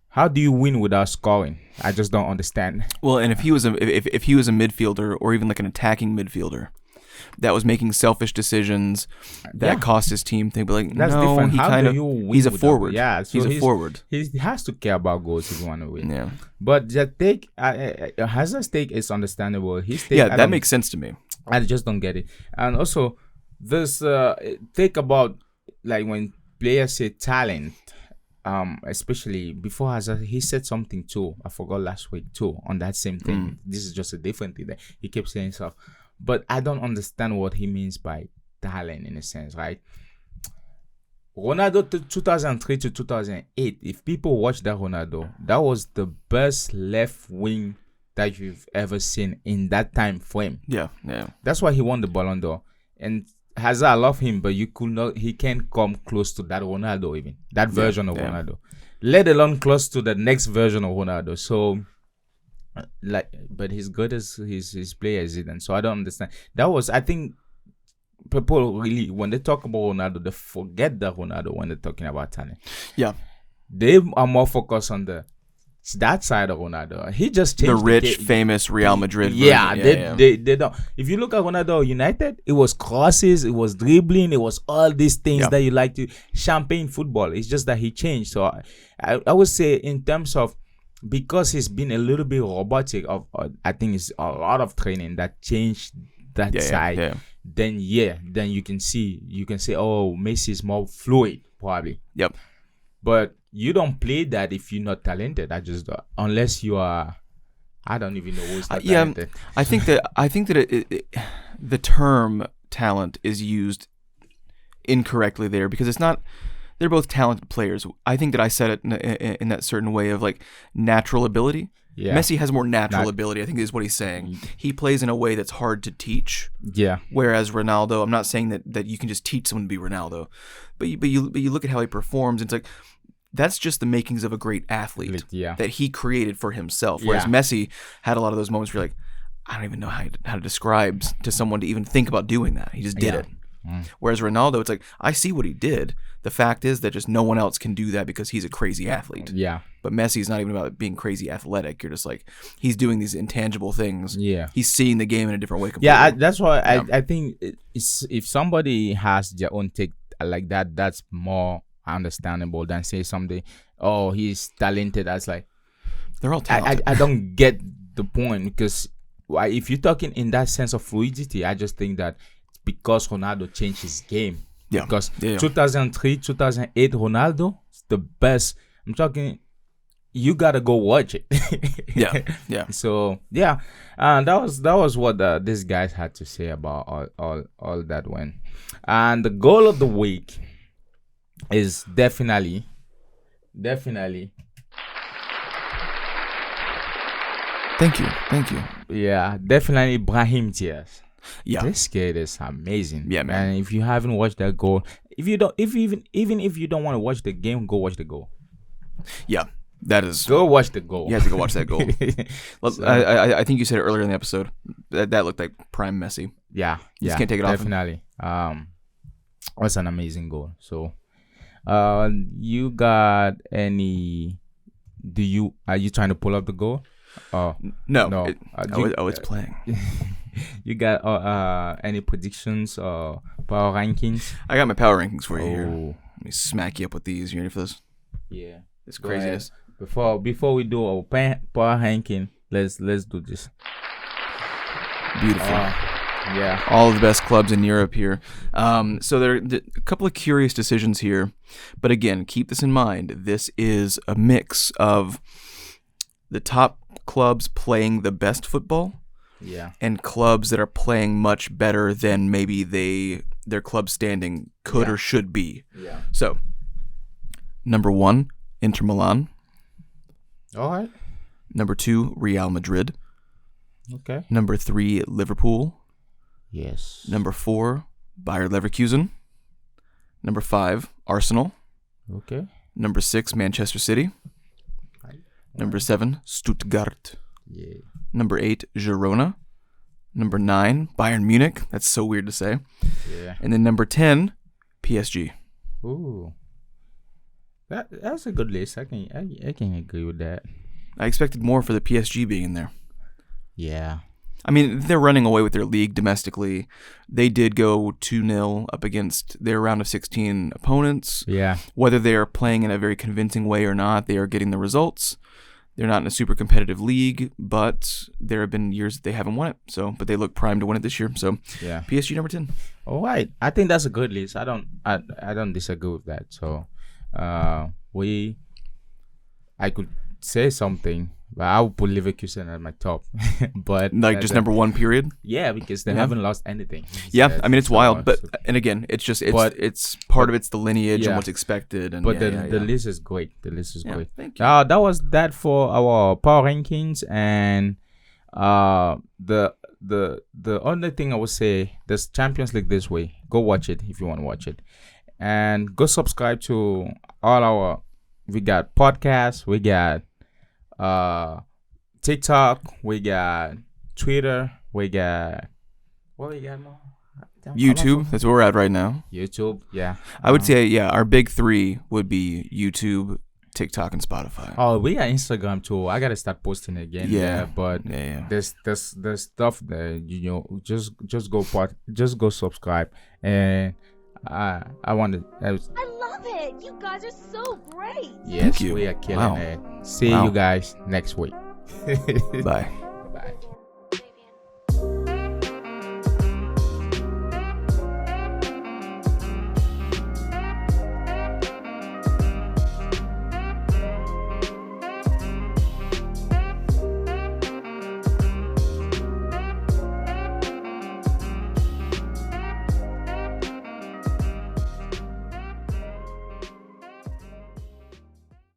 Speaker 2: How do you win without scoring? I just don't understand.
Speaker 1: Well, and if he was a midfielder or even like an attacking midfielder that was making selfish decisions that cost his team thing, but like,
Speaker 2: that's
Speaker 1: no,
Speaker 2: different.
Speaker 1: He's a forward.
Speaker 2: So
Speaker 1: he's a forward.
Speaker 2: He has to care about goals if you want to win.
Speaker 1: Yeah.
Speaker 2: But the take, Hazard's take is understandable. His take,
Speaker 1: that makes sense to me.
Speaker 2: I just don't get it. And also, this take about like when players say talent, especially before Hazard, he said something too. I forgot last week too on that same thing. This is just a different thing that he kept saying stuff, but I don't understand what he means by talent in a sense, right? Ronaldo 2003 to 2008. If people watch that Ronaldo, that was the best left wing that you've ever seen in that time frame.
Speaker 1: Yeah.
Speaker 2: That's why he won the Ballon d'Or. And Hazard, I love him, but he can't come close to that Ronaldo even. That version of Ronaldo. Let alone close to the next version of Ronaldo. So, but he's good as his player is it. And so I don't understand. That was, I think, people really, when they talk about Ronaldo, they forget that Ronaldo when they're talking about talent.
Speaker 1: Yeah.
Speaker 2: They are more focused on that side of Ronaldo. He just changed
Speaker 1: the rich, famous Real Madrid.
Speaker 2: Yeah, they don't. If you look at Ronaldo United, it was crosses, it was dribbling, it was all these things that you like to champagne football. It's just that he changed. So I would say in terms of, because he's been a little bit robotic, I think it's a lot of training that changed that side.
Speaker 1: Yeah.
Speaker 2: Then you can say, oh, Messi is more fluid probably.
Speaker 1: Yep.
Speaker 2: But you don't play that if you're not talented. Unless you are, I don't even know who's not talented.
Speaker 1: I think that the term talent is used incorrectly there, because it's not. They're both talented players. I think that I said it in that certain way of like natural ability. Yeah. Messi has more natural ability, I think is what he's saying. He plays in a way that's hard to teach.
Speaker 2: Yeah.
Speaker 1: Whereas Ronaldo, I'm not saying that you can just teach someone to be Ronaldo, but you look at how he performs, and it's like, that's just the makings of a great athlete that he created for himself. Whereas Messi had a lot of those moments where you're like, I don't even know how to describe to someone to even think about doing that. He just did it. Whereas Ronaldo, it's like, I see what he did. The fact is that just no one else can do that because he's a crazy athlete.
Speaker 2: Yeah.
Speaker 1: But Messi's not even about being crazy athletic. You're just like, he's doing these intangible things.
Speaker 2: Yeah.
Speaker 1: He's seeing the game in a different way completely.
Speaker 2: Yeah, that's why I think if somebody has their own take like that, that's more understandable than say something, oh, he's talented. That's like,
Speaker 1: they're all talented.
Speaker 2: I don't get the point, because if you're talking in that sense of fluidity, I just think that because Ronaldo changed his game.
Speaker 1: Yeah.
Speaker 2: Because 2003, 2008, Ronaldo is the best. I'm talking, you gotta go watch it.
Speaker 1: Yeah.
Speaker 2: So that was what these guys had to say about all that went. And the goal of the week is definitely.
Speaker 1: Thank you.
Speaker 2: Yeah, definitely Brahim Diaz.
Speaker 1: Yeah,
Speaker 2: this kid is amazing.
Speaker 1: Yeah, man.
Speaker 2: And if you haven't watched that goal, if you don't want to watch the game, go watch the goal.
Speaker 1: Yeah, that is.
Speaker 2: Go watch the goal.
Speaker 1: You have to go watch that goal. I think you said it earlier in the episode. That looked like prime Messi.
Speaker 2: Yeah,
Speaker 1: you just can't take it off him.
Speaker 2: Definitely. Was an amazing goal. So, you got any? Are you trying to pull up the goal?
Speaker 1: No. It's playing.
Speaker 2: You got any predictions or power rankings?
Speaker 1: I got my power rankings for you here. Let me smack you up with these. You ready for this?
Speaker 2: Yeah.
Speaker 1: It's craziness.
Speaker 2: Before we do our power ranking, let's do this.
Speaker 1: Beautiful.
Speaker 2: Yeah.
Speaker 1: All of the best clubs in Europe here. So there are a couple of curious decisions here. But again, keep this in mind. This is a mix of the top clubs playing the best football.
Speaker 2: Yeah.
Speaker 1: And clubs that are playing much better than maybe their club standing could or should be.
Speaker 2: Yeah.
Speaker 1: So, number 1, Inter Milan.
Speaker 2: All right.
Speaker 1: Number 2, Real Madrid.
Speaker 2: Okay.
Speaker 1: Number 3, Liverpool.
Speaker 2: Yes.
Speaker 1: Number 4, Bayer Leverkusen. Number 5, Arsenal.
Speaker 2: Okay.
Speaker 1: Number 6, Manchester City. Number 7, Stuttgart.
Speaker 2: Yeah.
Speaker 1: Number 8, Girona. Number 9, Bayern Munich. That's so weird to say.
Speaker 2: Yeah.
Speaker 1: And then number 10, PSG.
Speaker 2: Ooh. That's a good list. I can agree with that.
Speaker 1: I expected more for the PSG being in there.
Speaker 2: Yeah.
Speaker 1: I mean, they're running away with their league domestically. They did go 2-0 up against their round of 16 opponents.
Speaker 2: Yeah.
Speaker 1: Whether they are playing in a very convincing way or not, they are getting the results. They're not in a super competitive league, but there have been years that they haven't won it. So, but they look primed to win it this year. So,
Speaker 2: yeah.
Speaker 1: PSG number 10.
Speaker 2: All right. I think that's a good list. I don't disagree with that. So, I could say something, but I would put Leverkusen at my top. But
Speaker 1: like just number one, period.
Speaker 2: Yeah, because they haven't lost anything.
Speaker 1: Yeah, I mean it's wild, but and again, it's just it's part of it's the lineage and what's expected. And
Speaker 2: but the list is great. The list is great.
Speaker 1: Thank you.
Speaker 2: That was that for our power rankings, and the only thing I would say, there's Champions League this way. Go watch it if you want to watch it, and go subscribe to all our. We got podcasts. We got TikTok. We got Twitter. We got what we got more?
Speaker 1: YouTube. That's where we're at right now.
Speaker 2: YouTube. Yeah.
Speaker 1: I would say our big three would be YouTube, TikTok, and Spotify.
Speaker 2: Oh, we got Instagram too. I gotta start posting again.
Speaker 1: Yeah,
Speaker 2: but there's stuff that just go subscribe, and I want to.
Speaker 3: I love it. You guys are so great.
Speaker 2: Yes, we are killing it. See you guys next week.
Speaker 1: Bye.